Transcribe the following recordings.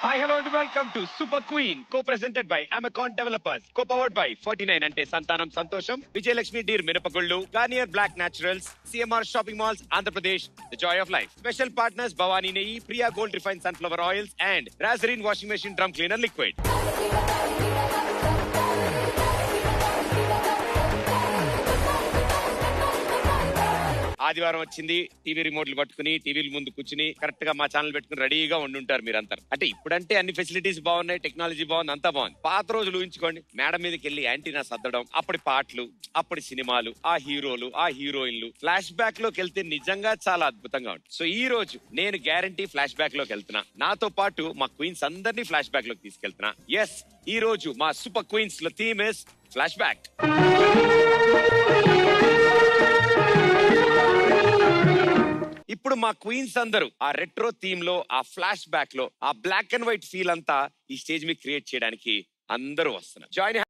Hi, hello and welcome to Super Queen, co-presented by Amacon Developers, co-powered by 49 ante Santanam Santosham, Vijay Lakshmi Deer Minapagullu, Garnier Black Naturals, CMR Shopping Malls, Andhra Pradesh, the joy of life. Special partners Bhavani Neyi, Priya Gold Refined Sunflower Oils and Razarine Washing Machine Drum Cleaner Liquid. ఆదివారం వచ్చింది, TV రిమోట్లు పట్టుకుని టీవీల ముందు కూర్చుని correct గా మా channel పెట్టుకుని రెడీగా ఉండుంటారు మీరంతా. అంటే ఇప్పుడంటే అన్ని ఫెసిలిటీస్ బాగున్నాయి, టెక్నాలజీ బాగుంది, అంతా బాగుంది. పాత రోజులు ఊహించుకోండి, మేడ మీదకి వెళ్ళి యాంటీనా సర్దడం, అప్పటి పాటలు, అప్పటి సినిమాలు, ఆ హీరోలు, ఆ హీరోయిన్లు, ఫ్లాష్ బ్యాక్ లోకి వెళ్తే నిజంగా చాలా అద్భుతంగా ఉంటుంది. సో ఈ రోజు నేను గ్యారంటీ ఫ్లాష్ బ్యాక్ లోకి వెళ్తున్నా. నాతో పాటు మా క్వీన్స్ అందరినీ ఫ్లాష్ బ్యాక్ లోకి తీసుకెళ్తున్నా. ఎస్, ఈ రోజు మా సూపర్ క్వీన్స్ లో థీమ్ ఇస్ ఫ్లాష్ బ్యాక్. ఇప్పుడు మా క్వీన్స్ అందరూ ఆ రెట్రో థీమ్ లో, ఆ ఫ్లాష్ బ్యాక్ లో, ఆ బ్లాక్ అండ్ వైట్ ఫీల్ అంతా ఈ స్టేజ్ మీద క్రియేట్ చేయడానికి అందరూ వస్తున్నారు. జాయిన్.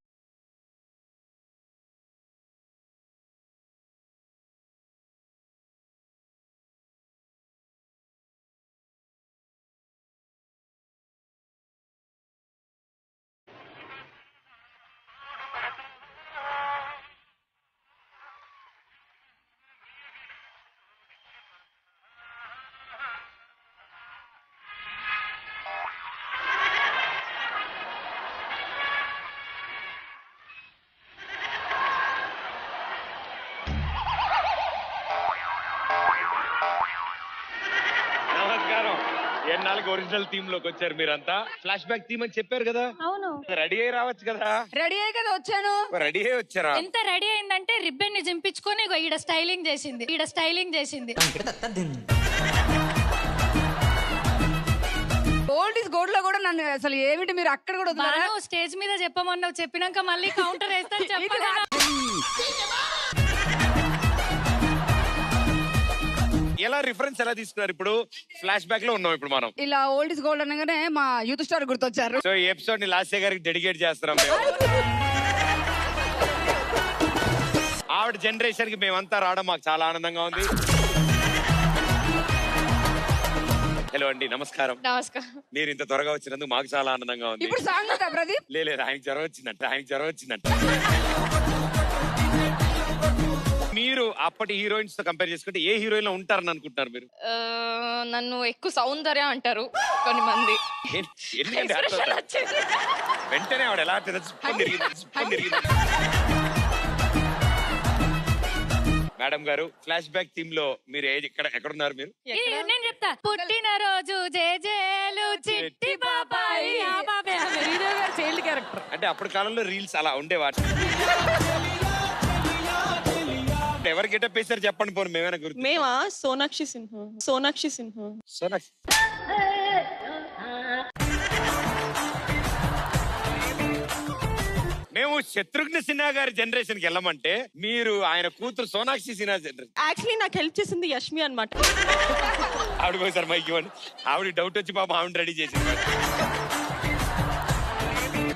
ఎన్నాళ్ళకి ఒరిజినల్ థీమ్ లోకి వచ్చారు మీరంతా. ఫ్లాష్ బ్యాక్ థీమ్ అని చెప్పారు కదా. అవును, రెడీ అయ్యి రావచ్చు కదా. రెడీ అయ్యి కదా వచ్చాను. రెడీ అయ్యి వచ్చారా? ఎంత రెడీ అయిందంటే రిబ్బన్ ని జింపించుకొని ఈడ స్టైలింగ్ చేసింది. గోల్డ్ ఇస్ గోల్డ్ లో కూడా నన్ను అసలు ఏమిటి మీరు అక్కడ కూడా వదిలేరా? స్టేజ్ మీద చెప్పమన్నావు, చెప్పినాక మళ్ళీ కౌంటర్ వేస్తాను చెప్పాలి. ఎలా రిఫరెన్స్ ఎలా తీసుకున్నారు? ఇప్పుడు ఫ్లాష్ బ్యాక్ లో ఉన్నాం. ఇప్పుడు మనం ఇలా ఓల్డ్ ఇస్ గోల్డ్ అనగానే మా యూత్ స్టార్ గుర్తొచ్చారు. సో ఈ ఎపిసోడ్ ని లాస్య గారికి డెడికేట్ చేస్తున్నాం మేము. ఆవిడ జనరేషన్ కి మేమంతా రావడం మాకు చాలా ఆనందంగా ఉంది. హలో అండి, నమస్కారం. నమస్కారం. మీరు ఇంత త్వరగా వచ్చినందుకు మాకు చాలా ఆనందంగా ఉంది. ఇప్పుడు సాంగ్ ఉందా ప్రదీప్? లేదు, ఆయనకి జ్వరం వచ్చిందంట. మీరు అప్పటి హీరోయిన్స్ తో కంపేర్ చేసుకుంటే ఏ హీరోయిన్ లో ఉంటారని అనుకుంటున్నారు మీరు? నన్ను ఎక్కువ సౌందర్య అంటారు కొన్ని మంది. వెంటనే ఆవిడ ఎలా మేడం గారు, ఫ్లాష్ బ్యాక్ థీమ్ లో మీరు ఎక్కడున్నారు మీరు? నేను చెప్తా. పుట్టినరోజు జేజేలు చిట్టి బాబాయ్. చైల్డ్ క్యారెక్టర్ అంటే అప్పటి కాలంలో రీల్స్ అలా ఉండేవాటి. ఎవరు గెటప్ వేసారు చెప్పండి పోను, మేమైనా గుర్తు. మేమా? సోనాక్షి సిన్హా. మేము శత్రుఘ్న సిన్హా గారి జనరేషన్ కి వెళ్ళమంటే మీరు ఆయన కూతురు సోనాక్షి సిన్హా జనరేషన్. యాక్చువల్లీ నాకు హెల్ప్ చేసింది యష్మి అన్నమాట. ఆవిడ పోయి సార్ మైక్ ఇవ్వండి. ఆవిడ డౌట్ వచ్చి పాప ఆవిడ రెడీ చేసింది.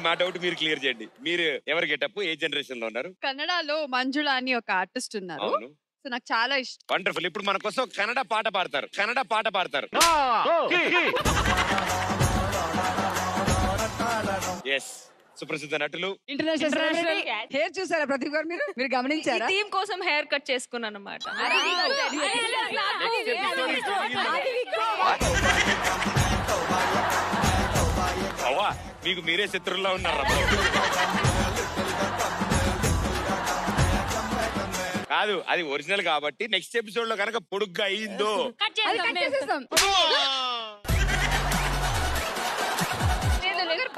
మా డౌట్ మీరు క్లియర్ చేయండి. మీరు ఎవరు గెటప్, ఏ జనరేషన్ లో ఉన్నారు? కన్నడలో మంజుళ అని ఒక ఆర్టిస్ట్ ఉన్నారు. అవును, సో నాకు చాలా ఇష్టం. వండర్ఫుల్. ఇప్పుడు మన కోసం కన్నడ పాట పాడతారు. ఎస్, సుప్రసిద్ధ నటులు, ఇంటర్నేషనల్ హెయిర్ చూసారా ప్రదీప్ గారు? మీరు గమనించారా? టీమ్ కోసం హెయిర్ కట్ చేసుకున్నాను అన్నమాట. అవ్వా, మీకు మీరే శత్రువుల్లో ఉన్నారా? కాదు, అది ఒరిజినల్ కాబట్టి నెక్స్ట్ ఎపిసోడ్ లో కనుక పొడుగ్గా అయిందో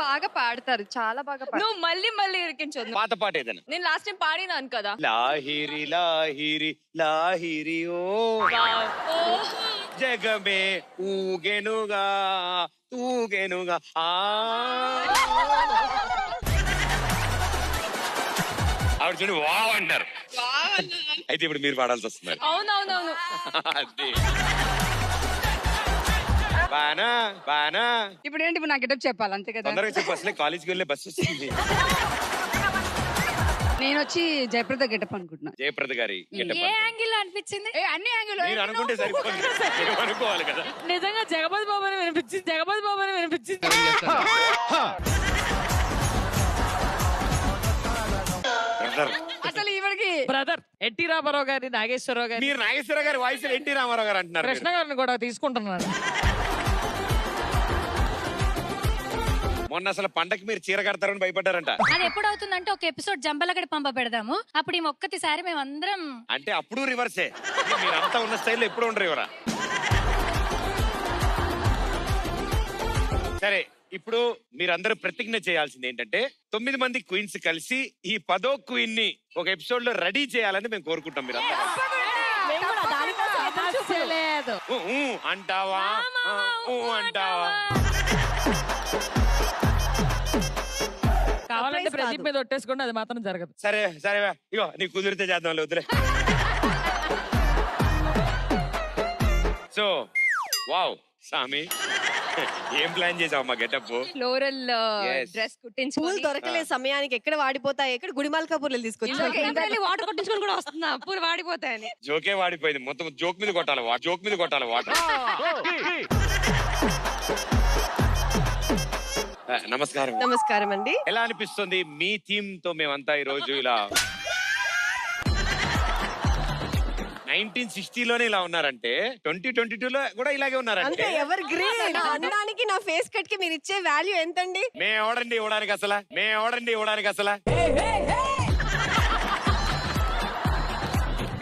బాగా పాడతారు, చాలా బాగా పాడతారు. నువ్వు మళ్ళీ ఇరికించొద్దు. పాత పాట ఏదైనా. నేను లాస్ట్ టైం పాడినాను కదా. లాహిరి లాహిరి లాహిరి ఓ జగమే ఊగెనుగా తూగెనుగా. ఆవిడ చూడు వావ్ అంటారు. అయితే ఇప్పుడు మీరు పాడాల్సి వస్తున్నారు. అవునవునవును. బానా ఇప్పుడు ఏంటి? ఇప్పుడు నాకు గెటప్ చెప్పాలి అంతే కదా. తొందరగా చెప్పు, అసలే కాలేజ్కి వెళ్ళే బస్సు వస్తుంది. నేను వచ్చి జయప్రద గెటప్ అనుకుంటున్నా. జయప్రద గారి getup ఏ అంటే. యాంగిల్ అనిపించింది? అన్ని యాంగిల్ మీరు అనుకుంటే సరిపోతుంది. మీరు అనుకోవాలి కదా. నిజంగా జగపతి బాబు అని వినిపించింది, జగపతి బాబు అని వినిపించింది. Brother, అసలు ఈవిడికి బ్రదర్ ఎన్టీ రామారావు గారి, నాగేశ్వరరావు గారి, మీరు నాగేశ్వర గారి వాయిస్ ఎన్టీ రామారావు గారు అంటున్నారు. కృష్ణ గారిని కూడా తీసుకుంటున్నాను. మొన్న అసలు పండకి మీరు చీర కడతారని భయపడ్డారంట. అది ఎప్పుడు అవుతుందంటే ఒక ఎపిసోడ్ జంబలగడి పంప పెడదాము, అప్పుడు ఈ ఒక్కటిసారి మేమందరం అంటే అప్పుడు రివర్సే. మీరంతా ఉన్న స్టైల్లో ఎప్పుడు ఉండరు ఇవరా. సరే, ఇప్పుడు మీరందరూ ప్రతిజ్ఞ చేయాల్సింది ఏంటంటే 9 మంది క్వీన్స్ కలిసి ఈ 10వ క్వీన్ ని ఒక ఎపిసోడ్ లో రెడీ చేయాలని మేము కోరుకుంటాం. మీరు అంటావా అంటావా? కావాలంటే ప్రదీప్ మీద ఒట్టేసుకోండి, అది మాత్రం జరగదు. సరే సరే, ఇగో నీకు కుదిరితే చేద్దాం, వద్దులే. సో వావ్ సామి, ఏం ప్లాన్ చేసావు మా గెటప్? Floral Yes. డ్రెస్ పూలు కుట్టించుకొని దొరకలేదు సమయానికి, ఎక్కడ వాడిపోతాయి, ఎక్కడ గుడిమాలకా పూలు తీసుకొచ్చి వాటర్ కొట్టించుకొని కూడా వస్తున్నా, పూలు వాడిపోతాయని. జోకే వాడిపోయింది మొత్తం. జోక్ మీద కొట్టాలి, జోక్ మీద కొట్టాలి వాటర్. నమస్కారం. నమస్కారం అండి. ఎలా అనిపిస్తుంది మీ థీమ్ తో మేమంతా ఈ రోజు ఇలా 1960లోనే ఇలా ఉన్నారంటే 2022లో కూడా ఇలాగే అంతే ఉన్నారంటే ఎవర్ గ్రీన్ అనడానికి నా ఫేస్ కట్ కి మీరు ఇచ్చే వాల్యూ ఎంతండి? మేము ఎవడండి ఇవ్వడానికి అసలు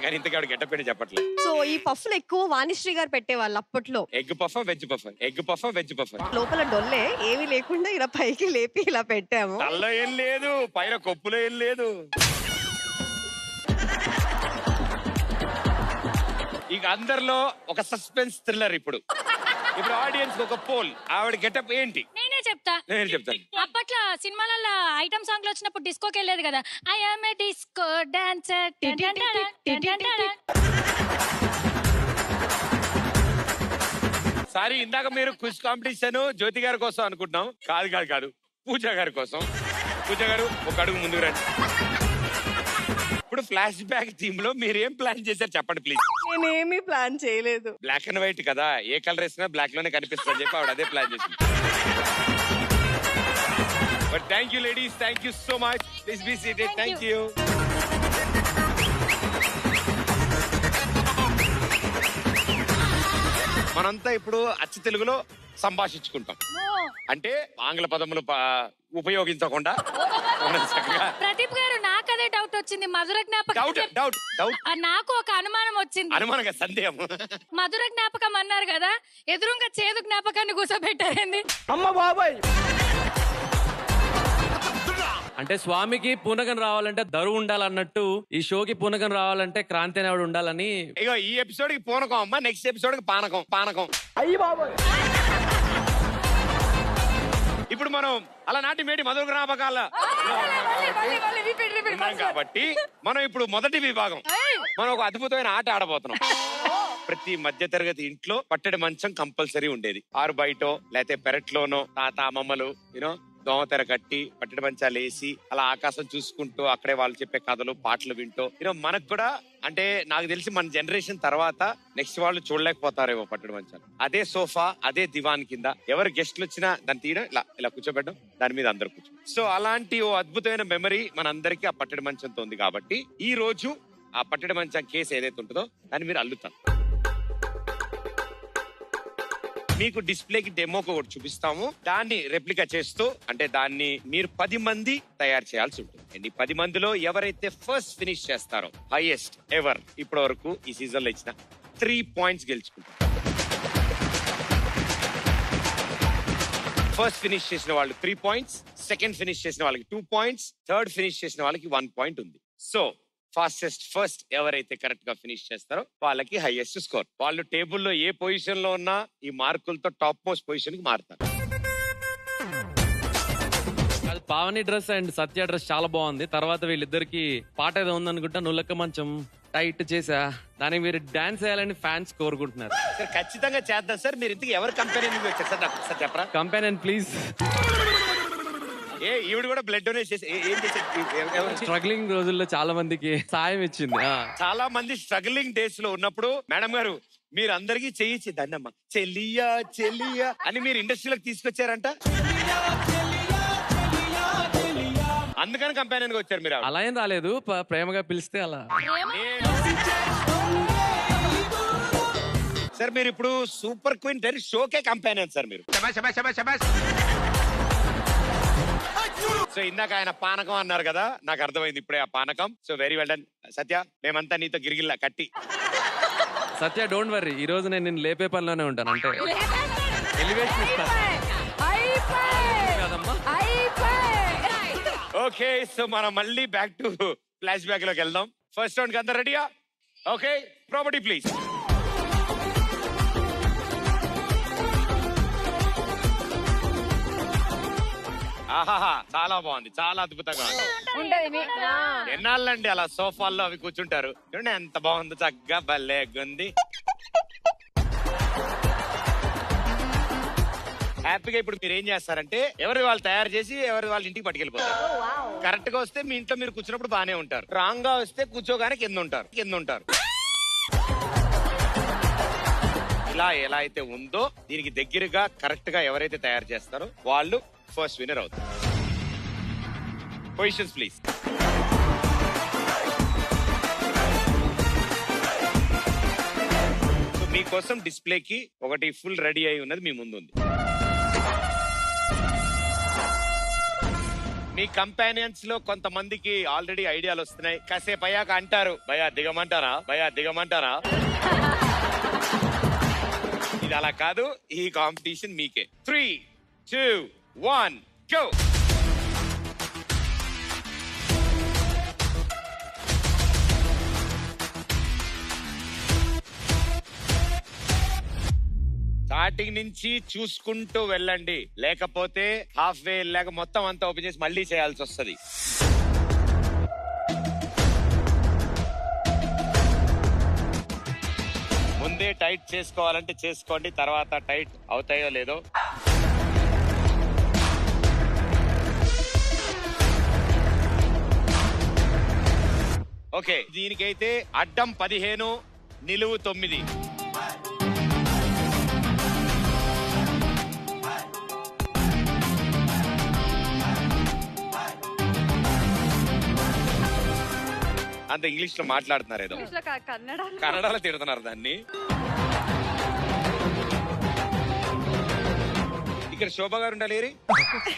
కానీ ఇంతకాడు గెటప్ పెట్టి చెప్పట్లేదు. సో ఈ పఫ్లు ఎక్కువ వాణిశ్రీ గారు పెట్టేవాళ్ళు అప్పట్లో. ఎగ్ పఫ్ వెజ్ పఫ్ లోపల డొల్లే ఏమీ లేకుండా ఇలా పైకి లేపి ఇలా పెట్టాము. తల్లో ఏం లేదు, పైన కొప్పులో ఏం లేదు. ఇక అందరిలో ఒక సస్పెన్స్ థ్రిల్లర్. ఇప్పుడు ఆడియన్స్ ఒక పోల్, ఆవిడ గెటప్ ఏంటి? నేనే చెప్తా. నేను చెప్తాను. అప్పట్లో సినిమాలలో ఐటమ్ సాంగ్లు వచ్చినప్పుడు డిస్కోకి వెళ్ళేది కదా, I am a disco dancer. Sorry, ఇందాక మీరు క్విజ్ కాంపిటీషన్ జ్యోతి గారి కోసం అనుకుంటున్నాం. కాదు, పూజ గారి కోసం. పూజ గారు ఒక అడుగు ముందుకు రండి. ఇప్పుడు ఫ్లాష్ బ్యాక్ థీమ్ లో మీరు ఏం ప్లాన్ చేశారు చెప్పండి ప్లీజ్. నేనేమీ ప్లాన్ చేయలేదు. బ్లాక్ అండ్ వైట్ కదా, ఏ కలర్ వేసినా బ్లాక్ లోనే కనిపిస్తుంది చెప్పి ఆవిడ అదే ప్లాన్ చేసింది. But thank you ladies, thank you so much. Please be seated. Thank you. మనంతా ఇప్పుడు అచ్చ తెలుగులో సంభాషించుకుంటాం. అంటే ఆంగ్ల పదములు ఉపయోగించకుండా మనం చక్కగా. ప్రదీప్ గారు, నాకు అదే డౌట్ వచ్చింది. మధుర జ్ఞాపకం డౌట్ నాకు ఒక అనుమానం వచ్చింది. అనుమానంగా సందేహం. మధుర జ్ఞాపకం అన్నారు కదా, ఎదురుగా చేదు జ్ఞాపకాన్ని కూర్చోబెట్టారండి. అమ్మ బాబాయ్, అంటే స్వామికి పూనకం రావాలంటే దరువు ఉండాలన్నట్టు ఈ షోకి పూనకం రావాలంటే క్రాంతి అనేవాడు ఉండాలని. ఇగో ఈ ఎపిసోడ్ కి పూనకం అమ్మ, నెక్స్ట్ ఎపిసోడ్ కి పానకం. అయ్యి బాబాయ్. ఇప్పుడు మనం అలనాటి మేటి మధుర జ్ఞాపకాల ఉన్నాం కాబట్టి మనం ఇప్పుడు మొదటి విభాగం, మనం ఒక అద్భుతమైన ఆట ఆడబోతున్నాం. ప్రతి మధ్య తరగతి ఇంట్లో పట్టెడు మంచం కంపల్సరీ ఉండేది. ఆరు బయటో లేకపోతే పెరట్లోనో తాత అమ్మమ్మలు దోమతెర కట్టి పట్టెడు మంచాలు వేసి అలా ఆకాశం చూసుకుంటూ అక్కడే వాళ్ళు చెప్పే కథలు పాటలు వింటూ మనకు కూడా, అంటే నాకు తెలిసి మన జనరేషన్ తర్వాత నెక్స్ట్ వాళ్ళు చూడలేకపోతారేమో పట్టెడు మంచాలు. అదే సోఫా, అదే దివాన్ కింద ఎవరు గెస్ట్లు వచ్చినా దాన్ని తీయడం, ఇలా కూర్చోబెట్టడం, దాని మీద అందరు కూర్చో. సో అలాంటి ఓ అద్భుతమైన మెమరీ మనందరికీ ఆ పట్టెడు మంచంతో ఉంది కాబట్టి ఈ రోజు ఆ పట్టెడు మంచం కేసు ఏదైతే ఉంటుందో దాన్ని మీరు అల్లుతారు. మీకు డిస్ప్లేకి డెమోకి ఒకటి చూపిస్తాము, దాన్ని రెప్లికా చేస్తూ, అంటే దాన్ని మీరు 10 మంది తయారు చేయాల్సి ఉంటుంది. అండ్ ఈ 10 మందిలో ఎవరైతే ఫస్ట్ ఫినిష్ చేస్తారో, హైయెస్ట్ ఎవర్ ఇప్పటి వరకు ఈ సీజన్ లో ఇచ్చిన 3 పాయింట్స్ గెలుచుకుంటారు. ఫస్ట్ ఫినిష్ చేసిన వాళ్ళు 3 పాయింట్స్, సెకండ్ ఫినిష్ చేసిన వాళ్ళకి 2 పాయింట్స్, థర్డ్ ఫినిష్ చేసిన వాళ్ళకి 1 పాయింట్ ఉంది. సో ఫస్ట్ ఎవరైతే కరెక్ట్ గా ఫినిష్ చేస్తారో వాళ్ళకి హైయెస్ట్ స్కోర్. వాళ్ళు టేబుల్లో ఏ పొజిషన్ లో ఉన్నా ఈ మార్కులతో టాప్ మోస్ట్ పొజిషన్ కి మారుతారు. Pavani dress and Satya dress చాలా బాగుంది. తర్వాత వీళ్ళిద్దరికి పాట ఏదో ఉందనుకుంటా, నుల్లక్క మంచం టైట్ చేసా, దానికి మీరు డాన్స్ చేయాలని ఫ్యాన్స్ కోరుకుంటున్నారు. సార్ ఖచ్చితంగా చేద్దాం సార్. మీరు ఇంతకు ఎవరు కంపెనీ వచ్చారు సార్, నాకు సార్ చెప్పరా? Company please. ఈవిడ కూడా బ్లడ్ డొనేట్ చేసి ఏం చేసేది? స్ట్రగ్లింగ్ రోజుల్లో చాలా మందికి సాయం ఇచ్చింది. చాలా మంది స్ట్రగ్లింగ్ డేస్ లో ఉన్నప్పుడు మేడం గారు మీరు అందరికీ చెయ్యి దండమ్మ చెల్లియా చెల్లియా అని మీరు ఇండస్ట్రీలోకి తీసుకొచ్చారంట. అందుకని కంపెనీ వచ్చారు మీరు. అలా ఏం రాలేదు, ప్రేమగా పిలిస్తే అలా. సార్ మీరు ఇప్పుడు సూపర్ క్వీన్ డైరెక్ట్ షోకే కంపెనీ సార్ మీరు. సో ఇందాక ఆయన పానకం అన్నారు కదా, నాకు అర్థమైంది ఇప్పుడే ఆ పానకం. సో వెరీ వెల్ డన్ సత్య, మేమంతా నీతో గిరిగిల్లా కట్టి. సత్య డోంట్ వర్రీ, ఈ రోజు నేను నిన్ను లేపే పనిలోనే ఉంటాను. అంటే ఎలివేషన్ ఇస్తాను కదమ్మా. ఓకే, సో మనం మళ్ళీ బ్యాక్ టు ఫ్లాష్ బ్యాక్ లోకి వెళ్దాం. ఫస్ట్ రౌండ్ కి అందరు రెడీయా? Okay, property please. ఆహాహా, చాలా బాగుంది, చాలా అద్భుతంగా ఉంది. ఎన్నాళ్ళండి అలా సోఫాల్లో అవి కూర్చుంటారు. చూడండి ఎంత బాగుంది, చక్కగా భలేగుంది. హ్యాపీగా ఇప్పుడు మీరు ఏం చేస్తారంటే ఎవరి వాళ్ళు తయారు చేసి ఎవరి వాళ్ళ ఇంటికి పట్టుకెళ్ళిపోతారు. కరెక్ట్ గా వస్తే మీ ఇంట్లో మీరు కూర్చున్నప్పుడు బానే ఉంటారు, రాంగ్ గా వస్తే కూర్చోగానే కింద ఉంటారు. ఇలా ఎలా అయితే ఉందో దీనికి దగ్గరగా కరెక్ట్ గా ఎవరైతే తయారు చేస్తారో వాళ్ళు ఫస్ట్ విన్నర్ అవుతారు. Positions please. సో మీకోసం డిస్ప్లేకి ఒకటి ఫుల్ రెడీ అయి ఉన్నది మీ ముందు ఉంది. మీ కంపానియన్స్ లో కొంతమందికి ఆల్రెడీ ఐడియాలు వస్తున్నాయి. కాసేపు అయ్యాక అంటారు, భయా దిగమంటారా. ఇది అలా కాదు, ఈ కాంపిటీషన్ మీకే. 3, 2, 1 go. స్టార్టింగ్ నుంచి చూసుకుంటూ వెళ్ళండి, లేకపోతే హాఫ్ వే లేక మొత్తం అంతా ఓపెన్ చేసి మళ్ళీ చేయాల్సి వస్తుంది. ముందే టైట్ చేసుకోవాలంటే చేసుకోండి, తర్వాత టైట్ అవుతాయో లేదో. ఓకే, దీనికైతే అడ్డం 15, నిలువు 9. అంత ఇంగ్లీష్ లో మాట్లాడుతున్నారు, ఏదో కన్నడలో తిడుతున్నారు దాన్ని. ఇక్కడ శోభ గారు ఉండాలి.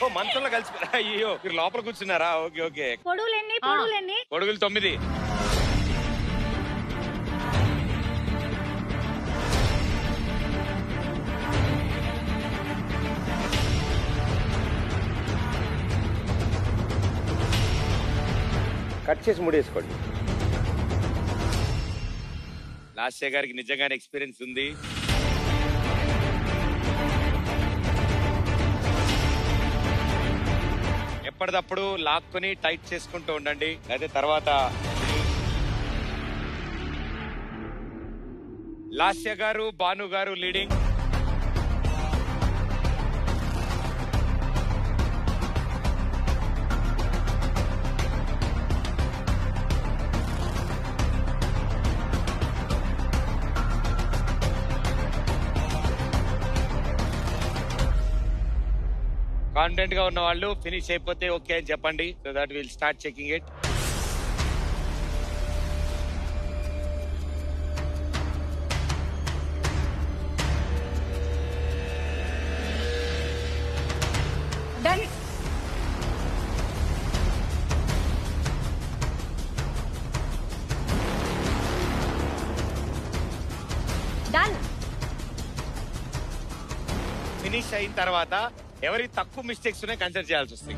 ఓ మంచంలో కలిసి అయ్యో మీరు లోపల కూర్చున్నారా? Okay okay. పొడుగులు 9. కట్ చేసి ముడేసుకోండి. లాస్య గారికి నిజంగానే ఎక్స్పీరియన్స్ ఉంది. ఎప్పటికప్పుడు లాక్కుని టైట్ చేసుకుంటూ ఉండండి, అయితే తర్వాత. లాస్య గారు, భాను గారు లీడింగ్. కాన్ఫిడెంట్ గా ఉన్న వాళ్ళు ఫినిష్ అయిపోతే ఓకే అని చెప్పండి, so that will start checking it. Finish అయిన తర్వాత ఎవరి తక్కువ మిస్టేక్స్ ఉన్నాయి కన్సిడర్ చేయాల్సి వస్తుంది.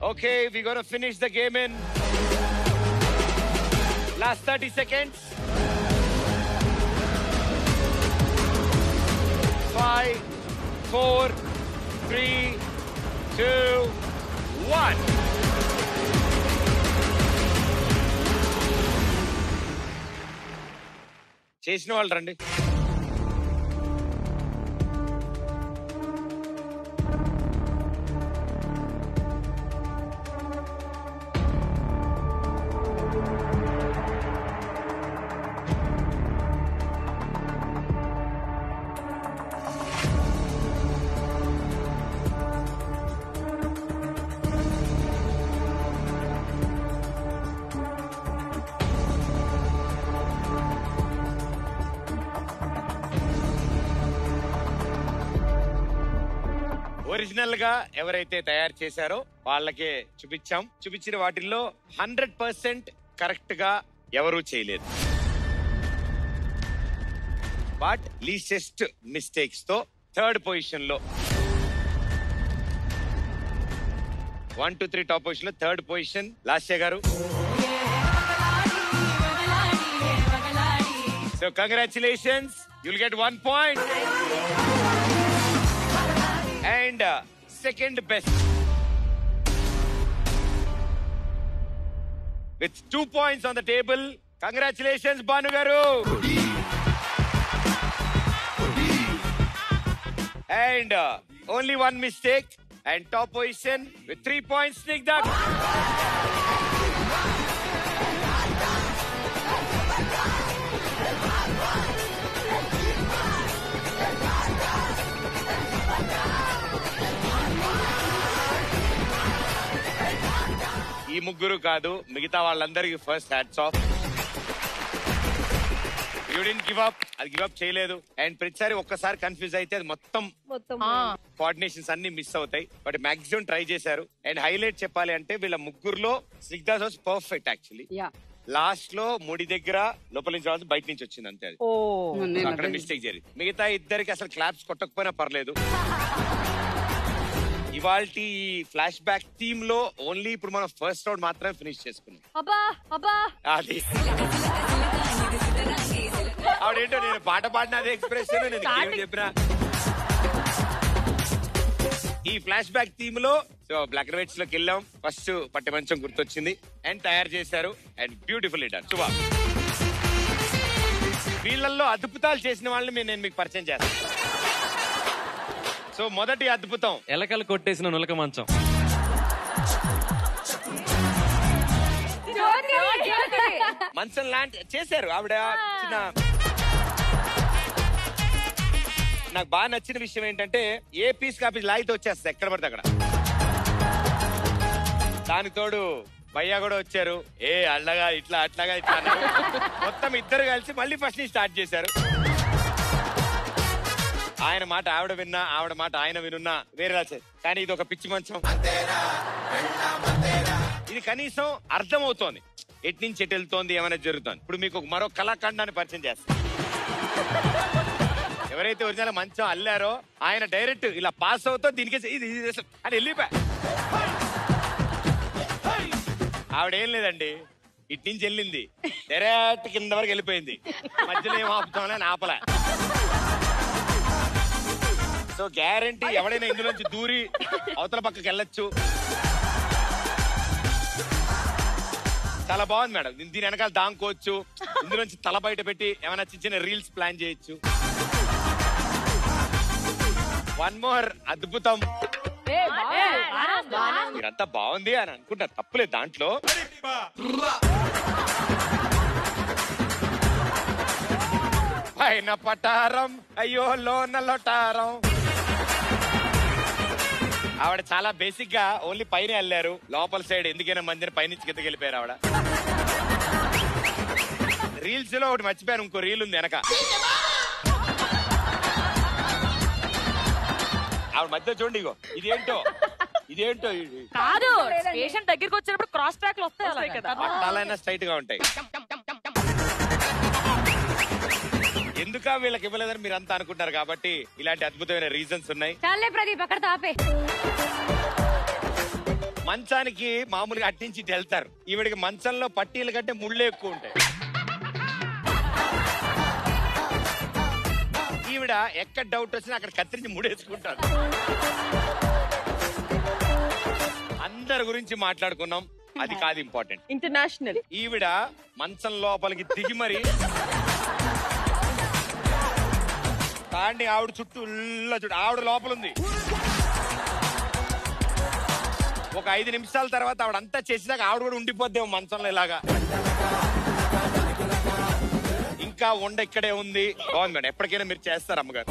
Okay, we gonna finish the game in last 30 seconds. 5, 4, 3, 2, 1. చేసిన వాళ్ళు రండి. ఒరిజినల్ గా ఎవరైతే తయారు చేశారో వాళ్ళకే చూపించాం. చూపించిన వాటిల్లో 100% కరెక్ట్ గా ఎవరూ చేయలేదు. బట్ లీసెస్ట్ మిస్టేక్స్ తో థర్డ్ పొజిషన్ లో 1, 2, 3 టాప్ పొజిషన్ లో థర్డ్ పొజిషన్ లాస్య గారు. So congratulations, you'll get 1 point. And second best with 2 points on the table. Congratulations, Banu Garu. And only one mistake and top position with 3 points, Snigdha. ఈ ముగ్గురు కాదు, మిగతా వాళ్ళందరికీ first hats off. You didn't give up, అది give up చేయలేదు. And ప్రతిసారి ఒక్కసారి confuse అయితే అది మొత్తం కోఆర్డినేషన్స్ అన్ని మిస్ అవుతాయి. బట్ మాక్సిమం ట్రై చేశారు. అండ్ హైలైట్ చెప్పాలి అంటే వీళ్ళ ముగ్గురులో Snigdha was perfect actually. Last లో ముడి దగ్గర లోపల నుంచి రావాలి, బయట నుంచి వచ్చింది అంతే. అది అక్కడ మిస్టేక్ జరిగింది. మిగతా ఇద్దరికి అసలు క్లాప్స్ కొట్టకపోయినా పర్లేదు. ఇవాల్టి ఫ్లాష్ బ్యాక్ థీమ్ లో ఓన్లీ ఇప్పుడు మనం ఫస్ట్ రౌండ్ మాత్రమే ఫినిష్ చేసుకున్నాం. అది ఆవిడేంటో నేను పాట పాడిన అదే ఎక్స్ప్రెషన్ నేను ఏం చెప్పినా. ఈ ఫ్లాష్ బ్యాక్ థీమ్ లో బ్లాక్ అండ్ వైట్స్ లోకి వెళ్ళాం. ఫస్ట్ పట్టె మంచం గుర్తొచ్చింది అండ్ తయారు చేశారు అండ్ బ్యూటిఫుల్ లీడర్ శుభ. వీళ్ళల్లో అద్భుతాలు చేసిన వాళ్ళని నేను మీకు పరిచయం చేస్తాను. సో మొదటి అద్భుతం ఎలకలు కొట్టేసిన నులక మంచం. మంచం లాంటి చేశారు ఆవిడ. చిన్న నాకు బాగా నచ్చిన విషయం ఏంటంటే ఏ పీస్ కాపీ లాగితే వచ్చేస్తా ఎక్కడ పడితే అక్కడ. దానికి తోడు భయ్యా కూడా వచ్చారు. ఏ అల్లగా ఇట్లా అట్లాగా ఇట్లా అన్నారు. మొత్తం ఇద్దరు కలిసి మళ్ళీ ఫస్ట్ నుంచి స్టార్ట్ చేశారు. ఆయన మాట ఆవిడ విన్నా, ఆవిడ మాట ఆయన వినున్నా వేరేలా చేసి. కానీ ఇది ఒక పిచ్చి మంచం. ఇది కనీసం అర్థమవుతోంది ఎటు నుంచి ఎటు వెళ్తోంది, ఏమైనా జరుగుతోంది. ఇప్పుడు మీకు మరో కళాఖండాన్ని పరిచయం చేస్తాను. ఎవరైతే ఒరిజినల్ మంచం అల్లారో ఆయన డైరెక్ట్ ఇలా పాస్ అవుతో దీనికి ఇది అని వెళ్ళిపోయా. ఆవిడేం లేదండి, ఇటు నుంచి వెళ్ళింది డైరెక్ట్ కింద వరకు వెళ్ళిపోయింది. మధ్యలో ఏం ఆపుతామని ఆపలే. సో గ్యారంటీ ఎవడైనా ఇందులోంచి దూరి అవతల పక్కకి వెళ్ళొచ్చు. చాలా బాగుంది మేడం. దీని వెనకాల దాంకోవచ్చు, ఇందులోంచి తల బయట పెట్టి ఏమైనా చిన్న రీల్స్ ప్లాన్ చేయొచ్చు. వన్ మోర్ అద్భుతం. మీరంతా బాగుంది అని అనుకుంటారు, తప్పులేదు దాంట్లో. పైన పటారం అయ్యో లోన లొటారం. ఆవిడ చాలా బేసిక్ గా ఓన్లీ పైన వెళ్ళారు. లోపల సైడ్ ఎందుకైనా మందిని పైనుంచి కిందకి వెళ్ళిపోయారు ఆవిడ. రీల్స్ లో ఒకటి మర్చిపోయాను, ఇంకో రీల్ ఉంది వెనక. ఆవిడ మధ్య చూడండి, ఇగో ఇదేంటో కాదు, పేషెంట్ దగ్గరికి వచ్చినప్పుడు క్రాస్ ట్రాక్ లో వస్తాయి కదా, పట్టాలైనా స్ట్రైట్ గా ఉంటాయి. ఎందుక వీళ్ళకి ఇవ్వలేదని మీరు అంతా అనుకుంటారు కాబట్టి ఇలాంటి అద్భుతమైన రీజన్స్ ఉన్నాయి. చాలే ప్రదీప్, అక్కడ తాపే. మంచానికి మామూలుగా అట్టించి వెళ్తారు. ఈవిడికి మంచంలో పట్టీలు కంటే ముళ్ళు ఎక్కువ ఉంటాయి. ఈవిడ ఎక్కడ డౌట్ వచ్చినా అక్కడ కత్తిరించి ముడేసుకుంటారు. అందరి గురించి మాట్లాడుకున్నాం, అది కాదు ఇంపార్టెంట్. ఇంటర్నేషనల్ ఈవిడ మంచం లోపలికి దిగి మరి తాండి ఆవిడ చుట్టూ ఆవిడ లోపల ఉంది. ఒక 5 నిమిషాల తర్వాత ఆవిడంతా చేసేదాకా ఆవిడ కూడా ఉండిపోద్దేమో మంచంలో ఇలాగా. ఇంకా వండ ఇక్కడే ఉంది. బాగుంది మేడం, ఎప్పటికైనా మీరు చేస్తారు అమ్మగారు.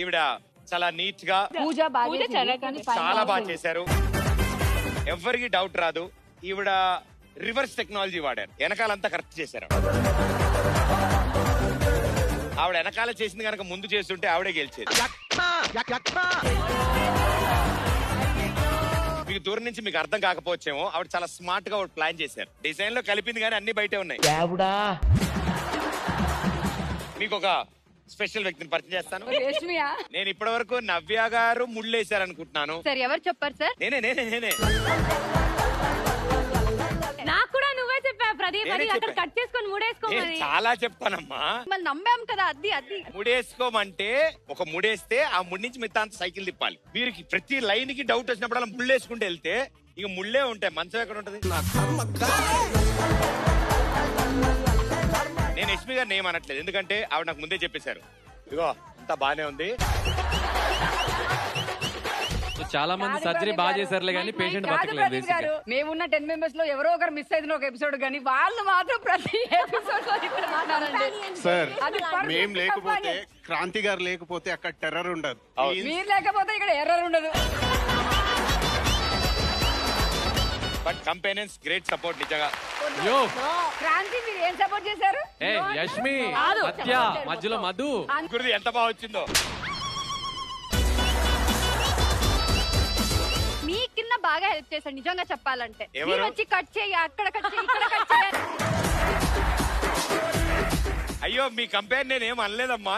ఈవిడ చాలా నీట్ గా పూజ బాగా చాలా బాగా చేశారు. ఎవరికి డౌట్ రాదు. ఈవిడ రివర్స్ టెక్నాలజీ వాడారు, వెనకాలంతా కరెక్ట్ చేశారు. ఆవిడ వెనకాల చేసింది కనుక ముందు చేస్తుంటే ఆవిడే గెలిచేది. మీకు దూరం నుంచి మీకు అర్థం కాకపోవచ్చేమో, ఆవిడ చాలా స్మార్ట్ గా ప్లాన్ చేశారు. డిజైన్ లో కలిపింది కానీ అన్ని బయటే ఉన్నాయి. మీకు ఒక స్పెషల్ వ్యక్తిని పరిచయం చేస్తాను. నేను ఇప్పటి వరకు నవ్య గారు ముళ్ళేశారు అనుకుంటున్నాను. సార్ ఎవరు చెప్పారు సార్? నేనే నాకు కూడా నువ్వే చెప్పా ప్రదీప్, అది అక్కడ చెప్పా. కట్ చేసుకొని ముడేసుకోమని. చాలా చెప్తానమ్మా. మళ్ళీ నమ్మాం కదా, అది ముడేసుకోమంటే ఒక ముడేస్తే ఆ ముడి నుంచి మిగతా అంత సైకిల్ తిప్పాలి. వీరికి ప్రతి లైన్ కి డౌట్ వచ్చినప్పుడు అలా ముళ్ళేసుకుంటూ వెళ్తే ఇక ముళ్ళే ఉంటాయి, మంచం ఎక్కడ ఉంటది. నేను యష్మి గారిని ఏమనట్లేదు, ఎందుకంటే ఆవిడ నాకు ముందే చెప్పేశారు. ఇగో అంతా బానే ఉంది. చాలా మంది సర్జరీ బాగా చేశారులే కానీ పేషెంట్ బతకలేదు. మేమున్న 10 మెంబర్స్ లో ఎవరో ఒకరు మిస్ అయిన ఒక ఎపిసోడ్ కానీ వాళ్ళు మాత్రం ప్రతి ఎపిసోడ్ లో ఇక్కడ మాట్లాడండి. సార్ అది perfect మేం లేకపోతే, performance. క్రాంతి గారు లేకపోతే అక్కడ టెర్రర్ ఉండదు. మీరు లేకపోతే ఇక్కడ ఎర్రర్ ఉండదు. బట్ కంపెనీస్ గ్రేట్ సపోర్ట్ నిజంగా. యో క్రాంతి మీరు ఏం సపోర్ట్ చేశారు? ఏ యష్మి, సత్య, మధ్యలో మధు. గురుది ఎంత బాగా వచ్చిందో. మీ కింద బాగా హెల్ప్ చేశాడు నిజంగా చెప్పాలంటే. ఎవరు? మీరు వచ్చి కట్ చేయి, అక్కడ కట్ చేయి, ఇక్కడ కట్ చేయి. అయ్యో మీ కంపేర్ నేనేం అనలేదమ్మా,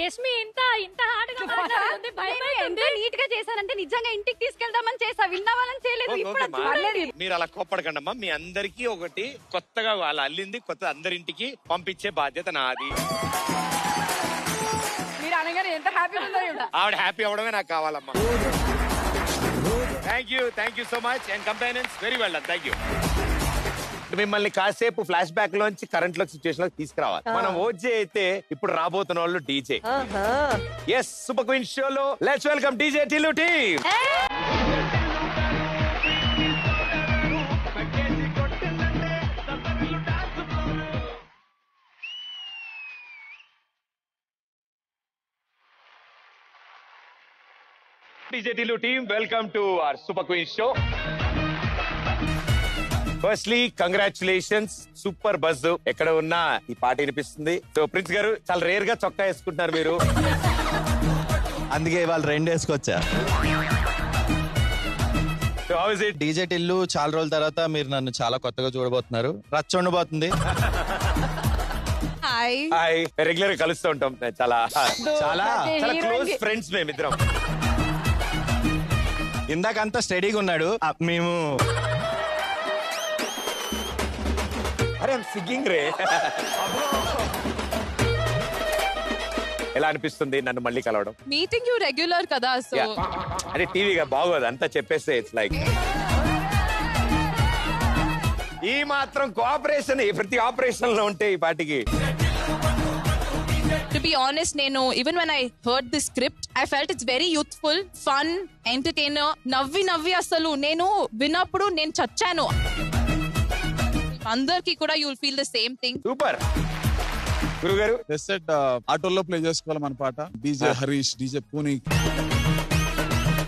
యష్మి ఇంత హార్డ్ గా మాట్లాడుతుంది, భయపడుతుంది. నీట్ గా చేశానంటే నిజంగా ఇంటికి తీసుకెళ్దామని చేసా, విన్న వాళ్ళని చేయలేదు. ఇప్పుడు అది చూడండి. మీరు అలా కోప్పడకండమ్మా. మీ అందరికీ ఒకటి కొత్తగా వాళ్ళ అల్లింది కొత్త అందరింటికి పంపించే బాధ్యత నాది. మీరు అనగానే ఎంత హ్యాపీగా ఉందో ఈవిడ. ఆవిడ హ్యాపీ అవడమే నాకు కావాలమ్మా. Thank you so much and companies very well done. Thank you. మిమ్మల్ని కాసేపు ఫ్లాష్ బ్యాక్ లోంచి కరెంట్ లో సిచ్యువేషన్ లోకి తీసుకురావాలి. మనం ఓజే అయితే ఇప్పుడు రాబోతున్న వాళ్ళు డీజే. ఎస్, సూపర్ క్వీన్ షోలో let's welcome DJ Tillu team. DJ Tillu team, welcome to our super queen show. Firstly congratulations, super buzz. ఎక్కడ ఉన్నా ఈ పాట వినిపిస్తుంది. సో ప్రిన్స్ గారు చాలా రేర్ గా చొక్కా వేసుకుంటున్నారు మీరు. అందుకే ఇవాళ 2 వేసుకొచ్చా. So how is it? DJ Tillu చాలా రోజుల తర్వాత మీరు నన్ను చాలా కొత్తగా చూడబోతున్నారు. రచ్చ ఉండబోతుంది. హాయ్, రెగ్యులర్ గా కలుస్తూ ఉంటాం. చాలా చాలా చాలా క్లోజ్ ఫ్రెండ్స్ మేమిద్దరం. ఇందాకంతా స్టడీగా ఉన్నాడు. మేము అరే సిగ్గింగ్ రే. ఎలా అనిపిస్తుంది నన్ను మళ్ళీ కలవడం? మీటింగ్ యూ రెగ్యులర్ కదా, సో అదే టీవీగా బాగోదు అంతా చెప్పేస్తే ఇట్స్ లైక్ ఈ మాత్రం కోఆపరేషన్ ప్రతి ఆపరేషన్ లో ఉంటే ఈ పాటికి. టు బి ఆనెస్ట్, నేను even when I heard the script I felt it's very youthful, fun, entertainer. నవ్వి అసలు నేను విన్నప్పుడు నేను చచ్చాను. అందరికి కూడా you will feel the same thing. Super. గురుగారు ఆటోల్లో ప్లే చేసుకోవాలి మన పాట. డీజే హరీష్, డీజే పూని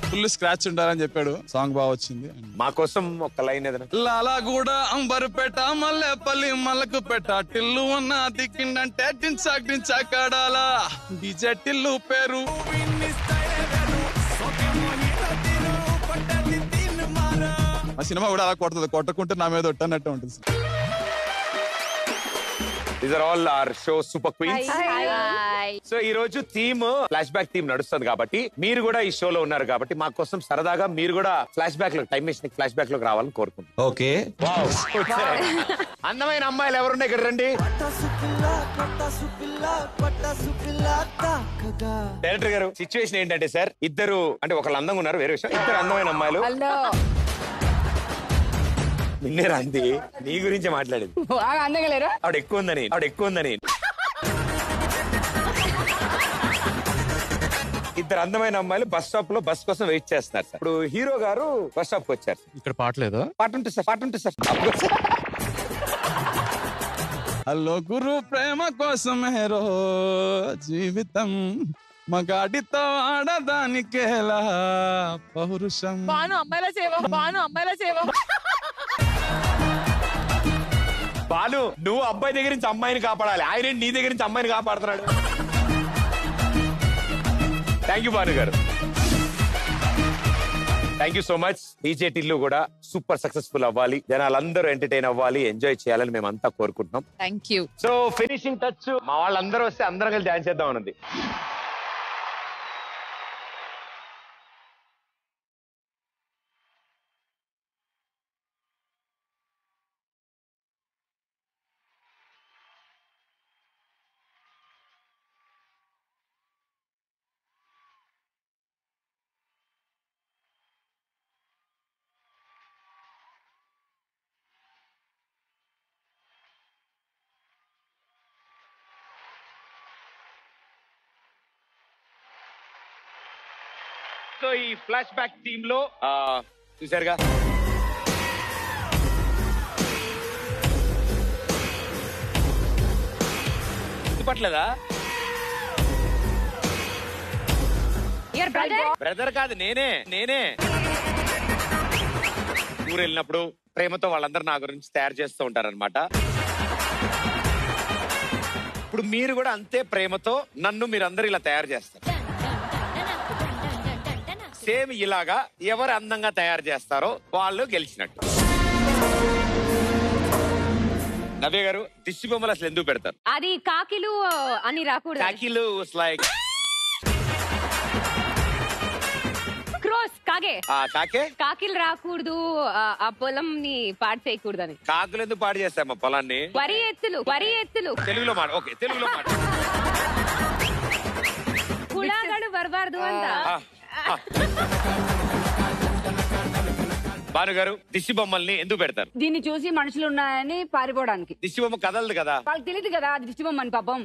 ఫుల్ స్క్రాచ్ ఉండాలని చెప్పాడు. సాంగ్ బాగా వచ్చింది. మా కోసం ఒక లైన్ ఏదైనా. లాలాగూడ, అంబర్పేట, మల్లెపల్లి, మలకుపేట, టిల్లు ఉన్న దిక్కిందంటే డించాకాడాలా. డీజే టిల్లు పేరు ఆ సినిమా కూడా అలా కొడుతుంది. కొట్టకుంటే నా మీద ఒట్టన్నట్టు ఉంటుంది. These are all our show Super Queens. So ఈ రోజు థీమ్ ఫ్లాష్ బ్యాక్ థీమ్ నడుస్తుంది కాబట్టి మీరు కూడా ఈ షోలో ఉన్నారు కాబట్టి మా కోసం సరదాగా మీరు కూడా ఫ్లాష్ బ్యాక్ లో టైం మెషిన్ ఫ్లాష్ బ్యాక్ లోకి రావాలని కోరుకుంటున్నాం. ఓకే. అందమైన అమ్మాయిలు ఎవరున్నాయి ఇక్కడ రండి. డైరెక్టర్ గారు సిచ్యువేషన్ ఏంటంటే సార్, ఇద్దరు అంటే ఒకళ్ళు అందంగా ఉన్నారు, వేరే విషయం. ఇద్దరు అందమైన అమ్మాయిలు. నిన్నేరా అంది, నీ గురించే మాట్లాడేది. ఆవిడ ఎక్కువ ఉందని ఇద్దరు అందమైన అమ్మాయిలు బస్ స్టాప్ లో బస్ కోసం వెయిట్ చేస్తున్నారు సార్. ఇప్పుడు హీరో గారు బస్ స్టాప్ కి వచ్చారు. ఇక్కడ పాటలేదు. పాట ఉంటుంది సార్. హలో గురు ప్రేమ కోసమే రో జీవితం మగాడితో ఆడదానికేలా పౌరుషం. బాను అమ్మాయిల సేవ బాలు, నువ్వు అబ్బాయి దగ్గర నుంచి అమ్మాయిని కాపాడాలి, ఆయన నీ దగ్గర నుంచి అమ్మాయిని కాపాడుతున్నాడు. థ్యాంక్ యూ భాను గారు, thank you so much. DJ Tillu కూడా సూపర్ సక్సెస్ఫుల్ అవ్వాలి, జనాలందరూ ఎంటర్టైన్ అవ్వాలి, ఎంజాయ్ చేయాలని మేము అంతా కోరుకుంటున్నాం. Thank you. So finishing touch మా వాళ్ళందరూ వస్తే అందరం కలిసి డాన్స్ చేద్దాం అన్నది. సో ఈ ఫ్లాష్ బ్యాక్ టీమ్ లో చూసారుగా, పట్లేదా? బ్రదర్ కాదు, నేనే ఊరు వెళ్ళినప్పుడు ప్రేమతో వాళ్ళందరూ నా గురించి తయారు చేస్తూ ఉంటారన్నమాట. ఇప్పుడు మీరు కూడా అంతే ప్రేమతో నన్ను మీరందరూ ఇలా తయారు చేస్తారు. సేమ్ ఇలాగా ఎవరు అందంగా తయారు చేస్తారో వాళ్ళు గెలిచినట్టు. నవ్య గారు, దిష్టి బొమ్మలు అసలు ఎందుకు పెడతారు? అది కాకిలు అని రాకూడదు. కాకిలు లైక్ క్రోస్ కాగే. కాకే కాకిలు రాకూడదు, ఆ పొలం ని పాడు చేయకూడదని. కాకులు ఎందుకు పాడు చేస్తామా పొలాన్ని? వరి ఎత్తులు తెలుగులో మాట. ఓకే, తెలుగులో మాట. కులాగడు బరబార్దు అంట. భాను గారు, దిష్టి బొమ్మల్ని ఎందుకు పెడతారు? దీన్ని చూసి మనుషులు ఉన్నాయని పారిపోవడానికి. దిష్టి బొమ్మ కదలదు కదా, వాళ్ళకి తెలియదు కదా అది దిష్టి బొమ్మ అని పాపం.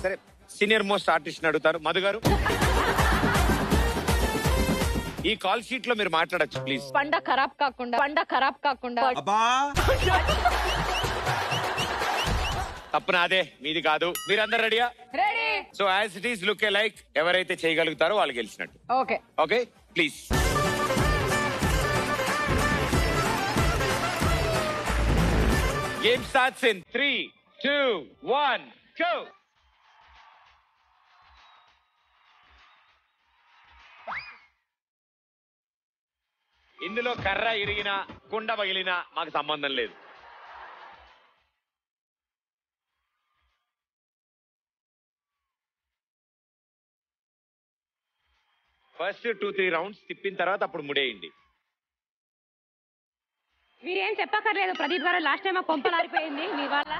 సరే, సీనియర్ మోస్ట్ ఆర్టిస్ట్ అడుగుతారు. మధు గారు, ఈ కాల్ షీట్ లో మీరు మాట్లాడచ్చు ప్లీజ్. పండ ఖరాబ్ కాకుండా తప్పు నాదే, మీది కాదు. మీరందరూ రెడీయా? Ready. So as it is look a like ఎవరైతే చేయగలుగుతారో వాళ్ళు గెలిచినట్టు. Okay okay please. Game starts in 3, 2, 1 go. ఇందులో కర్ర ఇరిగినా కుండ పగిలినా మాకు సంబంధం లేదు. ఫస్ట్ 2-3 రౌండ్స్ తిప్పిన తర్వాత అప్పుడు ముడేయండి. మీరేం చెప్పక్కర్లేదు ప్రదీప్ గారు, లాస్ట్ టైం కొంపలారిపోయింది మీ వల్ల.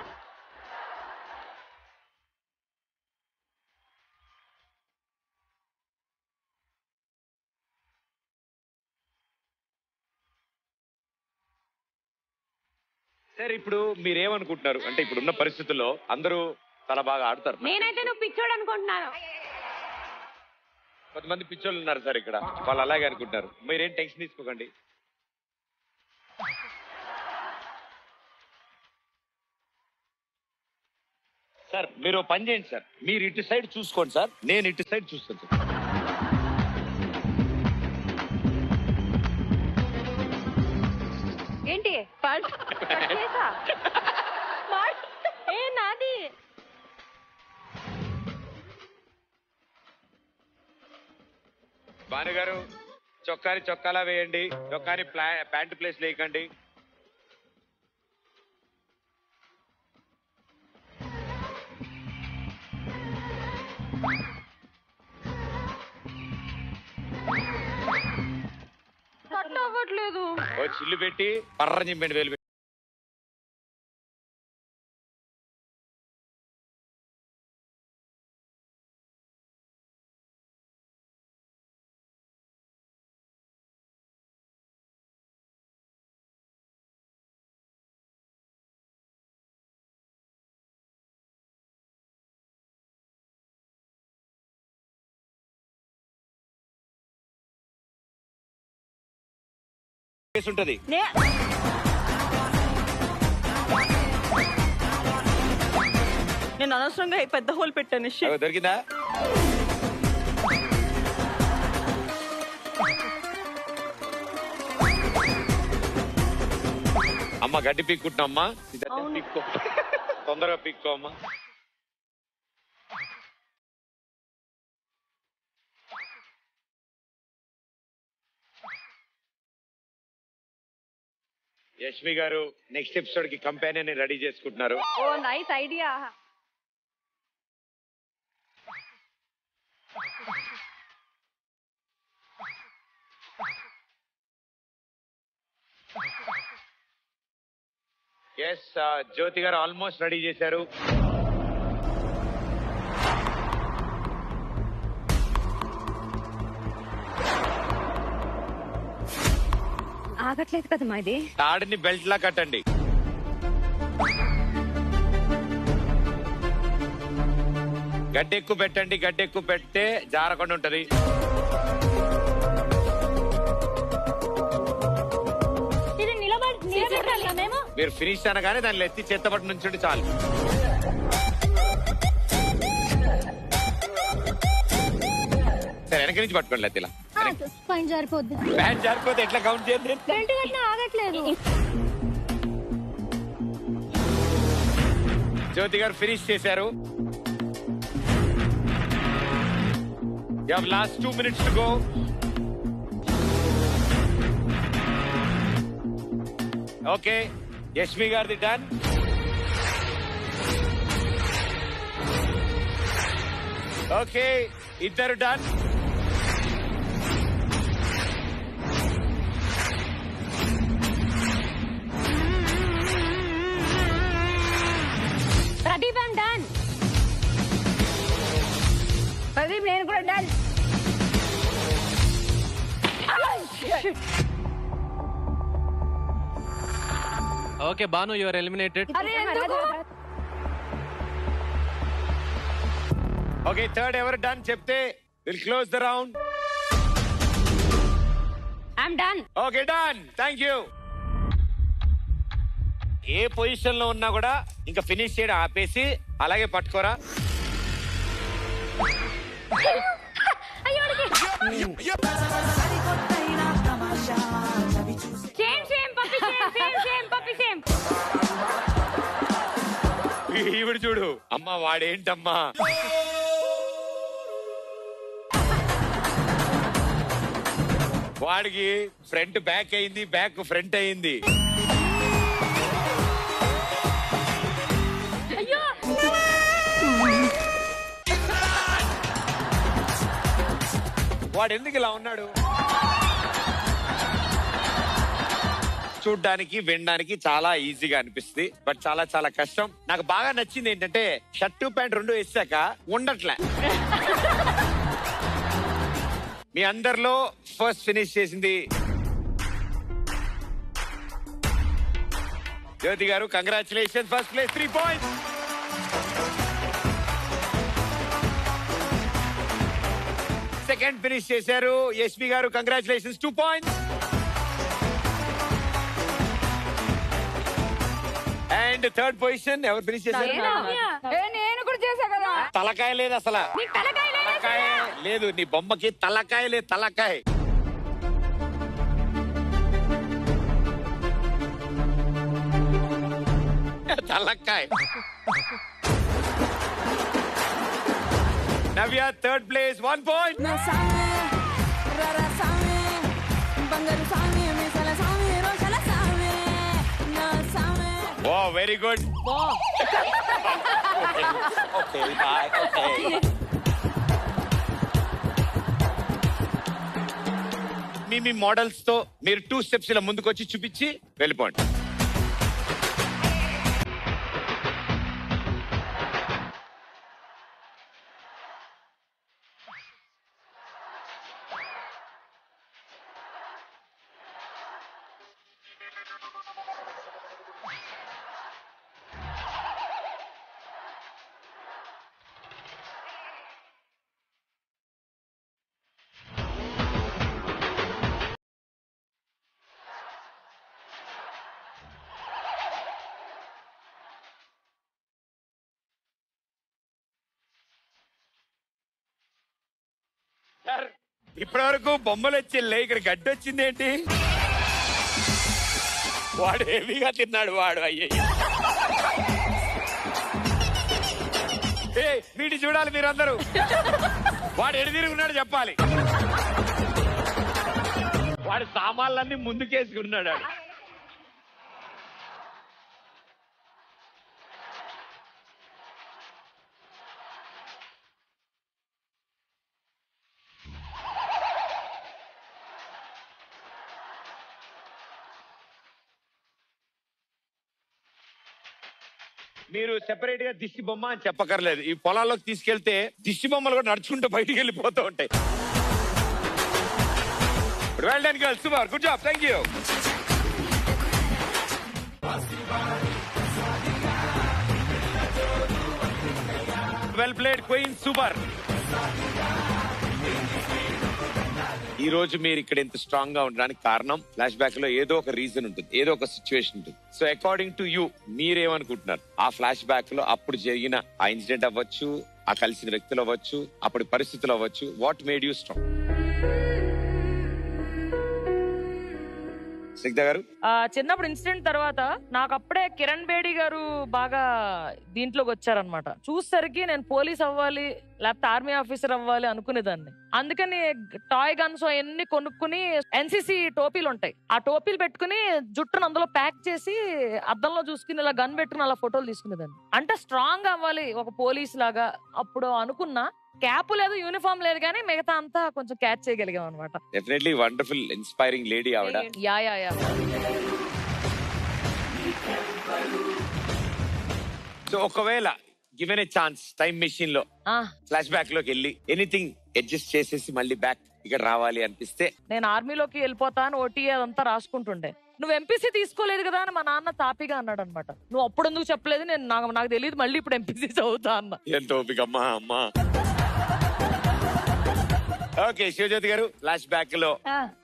సరే, ఇప్పుడు మీరేమనుకుంటున్నారు అంటే ఇప్పుడున్న పరిస్థితుల్లో అందరూ చాలా బాగా ఆడతారు. నేనైతే నువ్వు పిచ్చోడు అనుకుంటున్నాను. కొంతమంది పిచ్చోళ్ళు ఉన్నారు సార్ ఇక్కడ, వాళ్ళు అలాగే అనుకుంటారు. మీరేం టెన్షన్ తీసుకోకండి. సార్ మీరు పని చేయండి సార్, మీరు ఇటు సైడ్ చూసుకోండి సార్, నేను ఇటు సైడ్ చూస్తాను సార్. ఏంటి నాది భాను గారు, చొక్కాలా వేయండి, చొక్కాని ప్యాంటు ప్లేస్ లేకండి. అవ్వట్లేదు. చిల్లు పెట్టి పర్ర చింపండి వేలు. ఉంటది. నేను అనవసరంగా ఈ పెద్ద హోల్ పెట్టాను. అగో దొరికిందా? అమ్మ గడ్డి పీక్కుంటున్నా అమ్మా. పీక్కో, తొందరగా పీక్కో అమ్మా. యష్మి గారు నెక్స్ట్ ఎపిసోడ్ కి కంపెనీ రెడీ చేసుకుంటున్నారు. ఓ నైస్ ఐడియా. ఎస్ జ్యోతి గారు ఆల్మోస్ట్ రెడీ చేశారు. ఆగట్లేదు కదమ్మా ఇది. తాడిని బెల్ట్ లా కట్టండి. గడ్డి ఎక్కువ పెట్టండి, గడ్డి ఎక్కువ పెడితే జారకుండా ఉంటది. ఇది నిలబెట్టాలా మేము? మీరు ఫినిష్ అనగానే దాన్ని ఎత్తి చేత్తబట్టి నుంచి చాలు. సరే వెనక నుంచి పట్టుకోండి లేకపోతే ఇలా. పైన జారిపోద్ది. ప్యాంట్ జారిపోతే ఎట్లా కౌంట్ చేయండి? బెల్ట్ కట్టినా ఆగట్లేదు. జ్యోతి గారు ఫినిష్ చేశారు. You have last 2 minutes to go. Okay, Yashmi గారిది done. Okay, ఇద్దరు done. Pradeep I'm done. Pradeep నేను కూడా done. Okay Banu, you are eliminated. అరే ఎందుకు? Okay, third ఎవరు done చెప్తే we'll close the round. I'm done. Okay, done. Thank you. A position లో ఉన్నా కూడా ఇంకా ఫినిష్ చేయడం ఆపేసి అలాగే పట్టుకోరా. ఈవిడ చూడు అమ్మా, వాడేంటమ్మా వాడికి ఫ్రంట్ బ్యాక్ అయింది, బ్యాక్ ఫ్రంట్ అయింది. వాడు ఎందుకు ఇలా ఉన్నాడు? చూడ్డానికి వినడానికి చాలా ఈజీగా అనిపిస్తుంది, బట్ చాలా చాలా కష్టం. నాకు బాగా నచ్చింది ఏంటంటే షర్టు ప్యాంట్ రెండు వేసాక ఉండట్లే. మీ అందరిలో ఫస్ట్ ఫినిష్ చేసింది జ్యోతి గారు. Congratulation, first place 3 points. Second finish చేశారు యష్మి గారు, congratulations 2 points. And third position ఎవరు ఫినిష్ చేశారు? నేను కూడా చేశా కదా. తలకాయ లేదు అసలు. తలకాయ లేదు, నీ బొమ్మకి తలకాయ లేదు. తలకాయ తలకాయ. Navya third place 1 point. Oh, very good. Okay, bye. Okay. మీ మోడల్స్ తో మీరు 2 steps ఇలా ముందుకు వచ్చి చూపించి వెళ్ళిపోండి. సార్ ఇప్పటి వరకు బొమ్మలు వచ్చింది, ఇక్కడ గడ్డి వచ్చింది ఏంటి? వాడు హెవీగా తిన్నాడు వాడు. అయ్యయ్య వీటి చూడాలి మీరందరూ. వాడు ఎడి తిరిగి ఉన్నాడు చెప్పాలి. వాడు సామాన్లన్నీ ముందుకేసుకున్నాడు. మీరు సెపరేట్ గా దిష్టి బొమ్మ అని చెప్పకర్లేదు. ఈ పొలాల్లోకి తీసుకెళ్తే దిష్టి బొమ్మలు కూడా నడుచుకుంటూ బయటికి వెళ్ళిపోతూ ఉంటాయి. Well done girls, super, good job, thank you. Well played queen, super. ఈ రోజు మీరు ఇక్కడ ఇంత స్ట్రాంగ్ గా ఉండడానికి కారణం ఫ్లాష్ బ్యాక్ లో ఏదో ఒక రీజన్ ఉంటుంది, ఏదో ఒక సిచ్యువేషన్ ఉంటుంది. సో అకార్డింగ్ టు యూ మీరేమనుకుంటున్నారు? ఆ ఫ్లాష్ బ్యాక్ లో అప్పుడు జరిగిన ఆ ఇన్సిడెంట్ అవ్వచ్చు, ఆ కలిసిన వ్యక్తులు అవ్వచ్చు, అప్పుడు పరిస్థితులు అవ్వచ్చు, what made you strong? Snigdha గారు, చిన్నప్పుడు ఇన్సిడెంట్ తర్వాత నాకు అప్పుడే కిరణ్ బేడి గారు బాగా దీంట్లోకి వచ్చారనమాట. చూసేసరికి నేను పోలీస్ అవ్వాలి లేకపోతే ఆర్మీ ఆఫీసర్ అవ్వాలి అనుకునేదాన్ని. అందుకని టాయ్ గన్స్ అవన్నీ కొనుక్కుని ఎన్సీసీ టోపీలు ఉంటాయి, ఆ టోపీలు పెట్టుకుని జుట్టును అందులో ప్యాక్ చేసి అద్దంలో చూసుకుని ఇలా గన్ పెట్టుకుని అలా ఫోటోలు తీసుకునేదాన్ని. అంటే స్ట్రాంగ్ అవ్వాలి ఒక పోలీస్ లాగా. అప్పుడు అనుకున్నా క్యాప్ లేదు, యూనిఫామ్ లేదు, కానీ మిగతా అంతా కొంచెం క్యాచ్ చేయగలిగాం అనమాట. డెఫినెట్లీ వండర్ఫుల్, ఇన్స్పైరింగ్ లేడీ ఆవిడ. యా. సో ఒకవేళ given a chance time machine లో ఫ్లాష్ బ్యాక్ లోకి వెళ్ళి ఎనీథింగ్ అడ్జస్ట్ చేసేసి మళ్ళీ బ్యాక్ ఇక్కడ రావాలి అనిపిస్తే? నేను ఆర్మీలోకి వెళ్ళిపోతా అని ఓటీ అదంతా రాసుకుంటుండే. నువ్వు ఎంపీసీ తీసుకోలేదు కదా అని మా నాన్న తాపిగా అన్నాడు అనమాట. నువ్వు అప్పుడు ఎందుకు చెప్పలేదు? నేను నాకు తెలియదు, మళ్ళీ ఇప్పుడు ఎంపీసీ చదువుతా అన్న. ఎంత ఓపికమ్మా అమ్మా. ఓకే శివజ్యోతి గారు, ఫ్లాష్ బ్యాక్ లో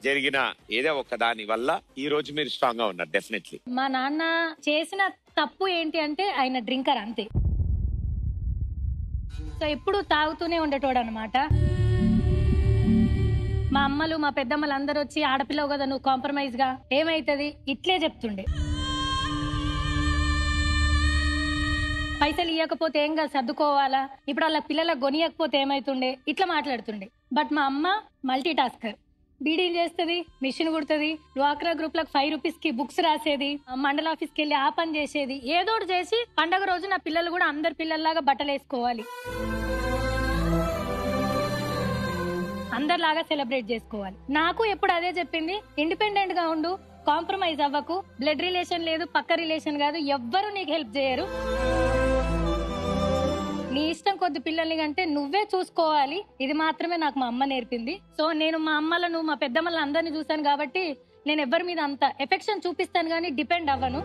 జరిగిన ఏదో ఒక దాని వల్ల ఈ రోజు మీరు స్ట్రాంగ్ గా ఉన్నారు డెఫినెట్లీ. మా నాన్న చేసిన తప్పు ఏంటి అంటే ఆయన డ్రింకర్ అంతే. సో ఎప్పుడు తాగుతూనే ఉండేటోడు అనమాట. మా అమ్మలు మా పెద్దమ్మలు అందరూ వచ్చి ఆడపిల్లవు కదా నువ్వు కాంప్రమైజ్ గా ఏమైతుంది ఇట్లే చెప్తుండే. పైసలు ఇవ్వకపోతే ఏం కాదు సర్దుకోవాలా, ఇప్పుడు వాళ్ళ పిల్లలకు కొనియకపోతే ఏమైతుండే, ఇట్లా మాట్లాడుతుండే. బట్ మా అమ్మ మల్టీ టాస్కర్, బీడీలు చేస్తుంది, మిషన్ కుడుతుంది, డ్వాక్రా గ్రూప్ లకు 5 రూపీస్ కి బుక్స్ రాసేది, మండల ఆఫీస్కి వెళ్ళి ఆ పని చేసేది, ఏదోటి చేసి పండగ రోజు నా పిల్లలు కూడా అందరి పిల్లల్లాగా బట్టలు వేసుకోవాలి, అందరిలాగా సెలబ్రేట్ చేసుకోవాలి. నాకు ఎప్పుడు అదే చెప్పింది, ఇండిపెండెంట్ గా ఉండు, కాంప్రమైజ్ అవ్వకు, బ్లడ్ రిలేషన్ లేదు, పక్క రిలేషన్ కాదు, ఎవ్వరు నీకు హెల్ప్ చేయరు, నీ ఇష్టం కొద్ది పిల్లల్ని కంటే నువ్వే చూసుకోవాలి. ఇది మాత్రమే నాకు మా అమ్మ నేర్పింది. సో నేను మా అమ్మలను మా పెద్దమ్మలను అందరినీ చూసాను కాబట్టి నేను ఎవరి మీద అంత ఎఫెక్షన్ చూపిస్తాను కానీ డిపెండ్ అవ్వను.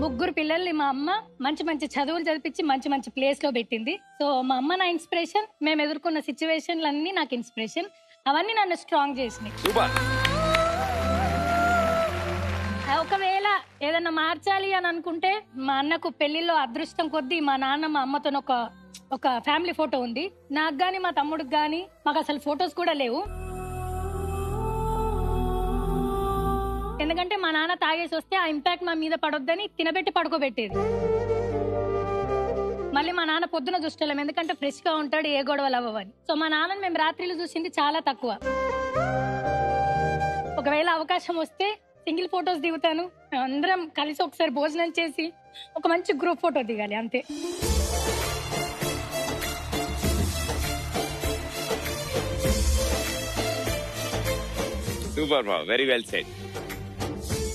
3 పిల్లల్ని మా అమ్మ మంచి మంచి చదువులు చదివించి మంచి మంచి ప్లేస్ లో పెట్టింది. సో మా అమ్మ నా ఇన్స్పిరేషన్, మేము ఎదుర్కొన్న సిచ్యువేషన్లు అన్ని నాకు ఇన్స్పిరేషన్, అవన్నీ నన్ను స్ట్రాంగ్ చేసినాయి. ఒకవేళ ఏదన్నా మార్చాలి అని అనుకుంటే మా అన్నకు పెళ్లిలో అదృష్టం కొద్దీ మా నాన్న మా అమ్మతో ఒక ఫ్యామిలీ ఫోటో ఉంది. నాకు గాని మా తమ్ముడికి గాని మాకు అసలు ఫొటోస్ కూడా లేవు. ఎందుకంటే మా నాన్న తాగేసి వస్తే ఆ ఇంపాక్ట్ మా మీద పడొద్దని తినబెట్టి పడుకోబెట్టేది. మళ్ళీ మా నాన్న పొద్దున చూస్తలేం, ఎందుకంటే ఫ్రెష్ గా ఉంటాడు, ఏ గొడవలు అవ్వని. సో మా నాన్నని మేము రాత్రిలో చూసింది చాలా తక్కువ. ఒకవేళ అవకాశం వస్తే సింగిల్ ఫోటోస్ దిగుతాను, అందరం కలిసి ఒకసారి భోజనం చేసి ఒక మంచి గ్రూప్ ఫోటో దిగాలి అంతే. Super, very well said.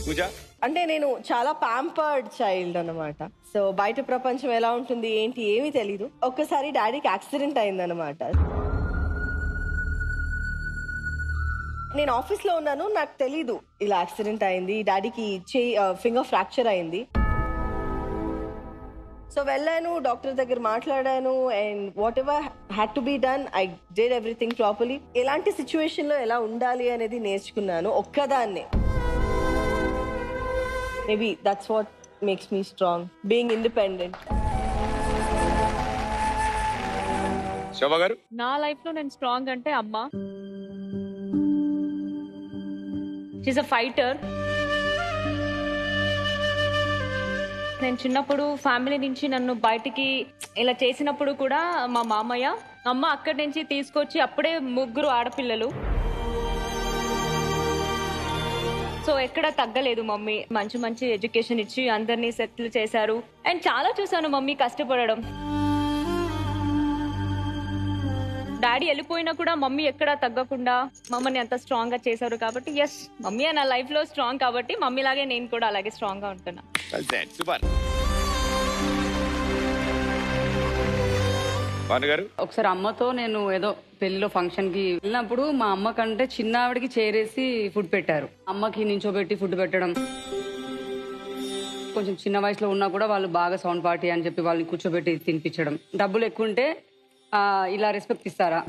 Pooja, అంటే నేను చాలా ప్యాంపర్డ్ చైల్డ్ అన్నమాట. సో బయట ప్రపంచం ఎలా ఉంటుంది ఏంటి ఏమీ తెలీదు. ఒక్కసారి డాడీకి యాక్సిడెంట్ అయిందన్నమాట. నేను ఆఫీస్ లో ఉన్నాను, నాకు తెలీదు ఇలా యాక్సిడెంట్ అయింది, డాడీకి ఫింగర్ ఫ్రాక్చర్ అయింది. సో వెళ్ళాను, డాక్టర్ దగ్గర మాట్లాడాను, and whatever had to be done I did everything properly. ఎలాంటి సిచ్యువేషన్ లో ఎలా ఉండాలి అనేది నేర్చుకున్నాను ఒక్కదాన్నే. Maybe that's what makes me strong, being independent. Shobha garu? నా లైఫ్ లో నేను స్ట్రాంగ్ అంటే అమ్మ. She's a fighter. నేను చిన్నప్పుడు ఫ్యామిలీ నుంచి నన్ను బయటికి ఇలా చేసినప్పుడు కూడా మా మామయ్య అమ్మ అక్కడి నుంచి తీసుకొచ్చి, అప్పుడే 3 ఆడపిల్లలు, సో ఎక్కడ తగ్గలేదు మమ్మీ. మంచి మంచి ఎడ్యుకేషన్ ఇచ్చి అందరినీ సెటిల్ చేశారు. అండ్ చాలా చూసాను మమ్మీ కష్టపడడం. డాడీ వెళ్ళిపోయినా కూడా మమ్మీ ఎక్కడా తగ్గకుండా మమ్మల్ని అంత స్ట్రాంగ్ గా చేశారు. కాబట్టి ఎస్, మమ్మీ నా లైఫ్ లో స్ట్రాంగ్ కాబట్టి మమ్మీ లాగే నేను కూడా అలాగే స్ట్రాంగ్ గా ఉంటున్నా. ఒకసారి అమ్మతో నేను ఏదో పెళ్లిలో ఫంక్షన్ కి వెళ్ళినప్పుడు మా అమ్మ కంటే చిన్న ఆవిడకి చేరేసి ఫుడ్ పెట్టారు. అమ్మకి నించోబెట్టి ఫుడ్ పెట్టడం, కొంచెం చిన్న వయసులో ఉన్నా కూడా వాళ్ళు బాగా సౌండ్ పార్టీ అని చెప్పి వాళ్ళని కూర్చోబెట్టి తినిపించడం. డబ్బులు ఎక్కువ ఉంటే ఇలా రెస్పెక్ట్ ఇస్తారా,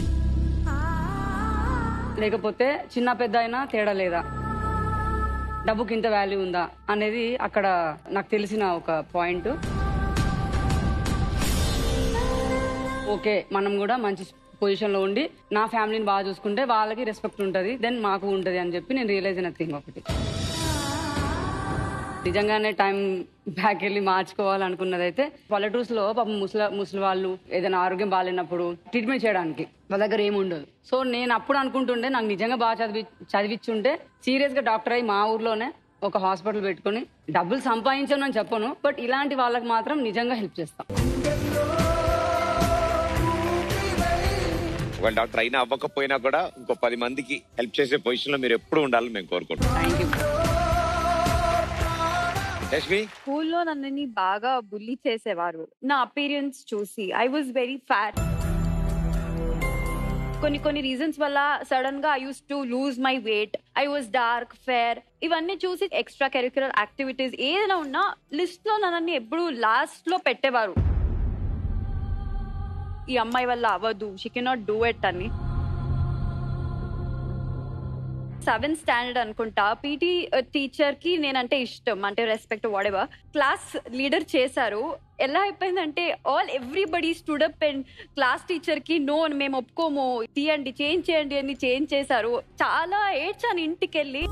లేకపోతే చిన్న పెద్ద అయినా తేడా లేదా, డబ్బుకి ఇంత వాల్యూ ఉందా అనేది అక్కడ నాకు తెలిసిన ఒక పాయింట్. ఓకే, మనం కూడా మంచి పొజిషన్ లో ఉండి నా ఫ్యామిలీని బాగా చూసుకుంటే వాళ్ళకి రెస్పెక్ట్ ఉంటుంది, దెన్ మాకు ఉంటుంది అని చెప్పి నేను రియలైజ్ అయిన థింగ్ ఒకటి. నిజంగానే టైం బ్యాక్ వెళ్ళి మార్చుకోవాలనుకున్నది అయితే పల్లెటూర్స్ లో పాపం ముసలి వాళ్ళు ఏదైనా ఆరోగ్యం బాగాలేనప్పుడు ట్రీట్మెంట్ చేయడానికి వాళ్ళ దగ్గర ఏమి ఉండదు. సో నేను అప్పుడు అనుకుంటుండే నాకు నిజంగా బాగా చదివించుంటే సీరియస్ గా డాక్టర్ అయ్యి మా ఊర్లోనే ఒక హాస్పిటల్ పెట్టుకుని డబ్బులు సంపాదించాను అని చెప్పను, బట్ ఇలాంటి వాళ్ళకి మాత్రం నిజంగా హెల్ప్ చేస్తాం. ఒక డాక్టర్ అయినా అవ్వకపోయినా కూడా ఇంకో 10 మందికి హెల్ప్ చేసే పొజిషన్ లో మీరు ఎప్పుడు ఉండాలని మేము కోరుకుంటాం. స్కూల్లో నన్ను బాగా బుల్లీ చేసేవారు నా అపీరియన్స్ చూసి. I was very fat. కొన్ని రీజన్స్ వల్ల సడన్ గా I use to lose my weight. I was dark, fair. ఇవన్నీ చూసి ఎక్స్ట్రా కరిక్యులర్ యాక్టివిటీస్ ఏదైనా ఉన్నా లిస్ట్ లో నన్ను ఎప్పుడు లాస్ట్ లో పెట్టేవారు. ఈ అమ్మాయి వల్ల అవ్వదు, షీ కెనాట్ డూ ఇట్ అని. 7th స్టాండర్డ్ అనుకుంటా, పీటీ టీచర్ కి నేనంటే ఇష్టం, అంటే రెస్పెక్ట్ వాడేవర్. క్లాస్ లీడర్ చేశారు. ఎలా అయిపోయిందంటే everybody stood up and class teacher కి నో, మేము ఒప్పుకోము, తీయండి, చేంజ్ చేయండి అని చేంజ్ చేశారు. చాలా ఏడ్చాను ఇంటికి వెళ్ళి.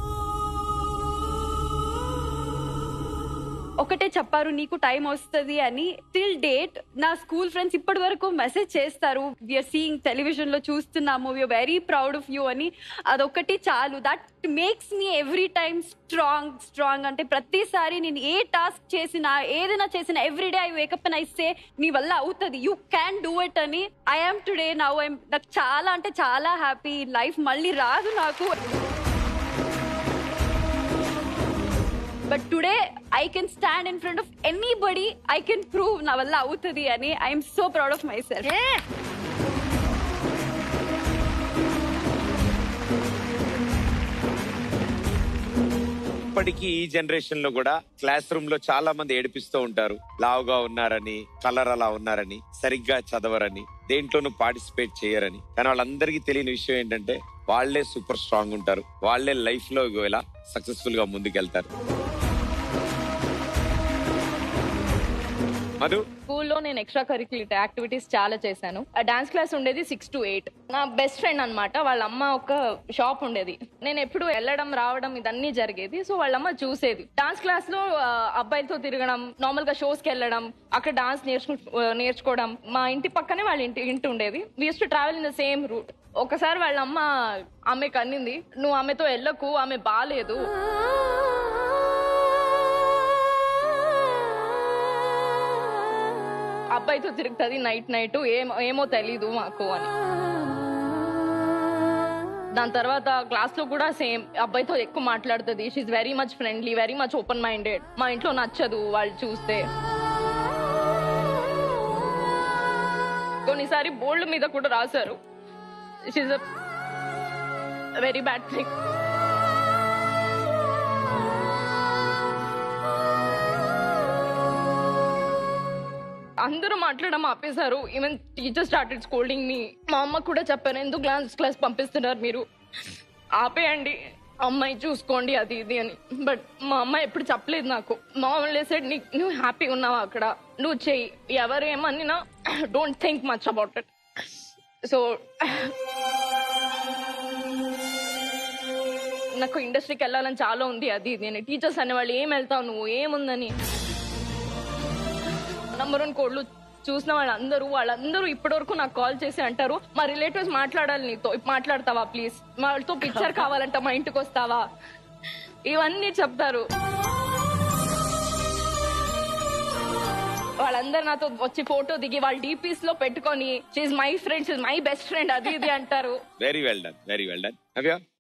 ఒకటే చెప్పారు, నీకు టైం వస్తుంది అని. టిల్ డేట్ నా స్కూల్ ఫ్రెండ్స్ ఇప్పటి వరకు మెసేజ్ చేస్తారు, వీఆర్ సీయింగ్ టెలివిజన్ లో చూస్తున్నాము, we're very proud of you అని. అదొకటి చాలు. That makes me every time strong. అంటే ప్రతిసారి నేను ఏ టాస్క్ చేసినా, ఏదైనా చేసినా, everyday I wake up and I say నీ వల్ల అవుతుంది, యూ క్యాన్ డూ ఇట్ అని. I am today now. నాకు చాలా అంటే చాలా హ్యాపీ. లైఫ్ మళ్ళీ రాదు నాకు. But today I can stand in front of anybody. I can prove na valla avutadi ani. I am so proud of myself. ఇప్పటికీ ఈ జనరేషన్ లో కూడా క్లాస్ రూమ్ లో చాలా మంది ఏడిపిస్తూ ఉంటారు. లావుగా ఉన్నారని, కలర్ అలా ఉన్నారని, సరిగ్గా చదవరని, దేంట్లోనూ పార్టిసిపేట్ చేయరని. కానీ వాళ్ళందరికీ తెలియని విషయం ఏంటంటే వాళ్లే సూపర్ స్ట్రాంగ్ ఉంటారు, వాళ్లే లైఫ్ లో ఇలా సక్సెస్ఫుల్ గా ముందుకెళ్తారు. మధు, స్కూల్లో నేను ఎక్స్ట్రా కరిక్యులర్ యాక్టివిటీస్ చాలా చేశాను. ఆ డాన్స్ క్లాస్ ఉండేది 6 to 8. నా బెస్ట్ ఫ్రెండ్ అన్నమాట, వాళ్ళ అమ్మ ఒక షాప్ ఉండేది. నేను ఎప్పుడు వెళ్ళడం రావడం ఇదన్నీ జరిగేది. సో వాళ్ళమ్మ చూసేది. డాన్స్ క్లాస్ లో అబ్బాయిలతో తిరగడం, నార్మల్ గా షోస్ కి వెళ్ళడం, అక్కడ డాన్స్ నేర్చుకోవడం. మా ఇంటి పక్కనే వాళ్ళ ఇంటి ఉండేది. We use to travel in the same route. ఒకసారి వాళ్ళ అమ్మ ఆమెకు అన్నింది, నువ్వు ఆమెతో వెళ్ళకు, ఆమె బాలేదు. అబ్బాయితో తిరుగుతుంది నైట్ ఏమో తెలీదు మాకు అని. దాని తర్వాత క్లాస్ లో కూడా సేమ్, అబ్బాయితో ఎక్కువ మాట్లాడుతుంది. She very much friendly, very much open minded. మా ఇంట్లో నచ్చదు వాళ్ళు చూస్తే. కొన్నిసారి బోర్డు మీద కూడా రాశారు, షీఈ్ వెరీ బ్యాడ్ థింగ్. అందరూ మాట్లాడడం ఆపేశారు. ఈవెన్ టీచర్ స్టార్టెడ్ స్కోల్డింగ్ మీ. మా అమ్మ కూడా చెప్పారు, ఎందుకు క్లాస్ పంపిస్తున్నారు మీరు, ఆపేయండి, అమ్మాయి చూసుకోండి అది ఇది అని. బట్ మా అమ్మ ఎప్పుడు చెప్పలేదు నాకు. మా అమ్మ సెడ్, నువ్వు హ్యాపీ ఉన్నావా అక్కడ, నువ్వు చెయ్యి, ఎవరేమన్నా don't think much about it. So నాకు ఇండస్ట్రీకి వెళ్ళాలని చాలా ఉంది. అది నేను టీచర్స్ అనేవాళ్ళు ఏం వెళ్తావు నువ్వు ఏముందని. నంబర్ 1 కోడ్లు చూసిన వాళ్ళందరూ ఇప్పటి వరకు నాకు కాల్ చేసి అంటారు, మా రిలేటివ్స్ మాట్లాడాలి నీతో, మాట్లాడతావా ప్లీజ్, వాళ్ళతో పిక్చర్ కావాలంట, మా ఇంటికి వస్తావా, ఇవన్నీ చెప్తారు. వాళ్ళందరూ నాతో వచ్చి ఫోటో దిగి వాళ్ళ డీపీస్ లో పెట్టుకొని she my friend, she my best friend, అది ఇది అంటారు. Very well done, very well done.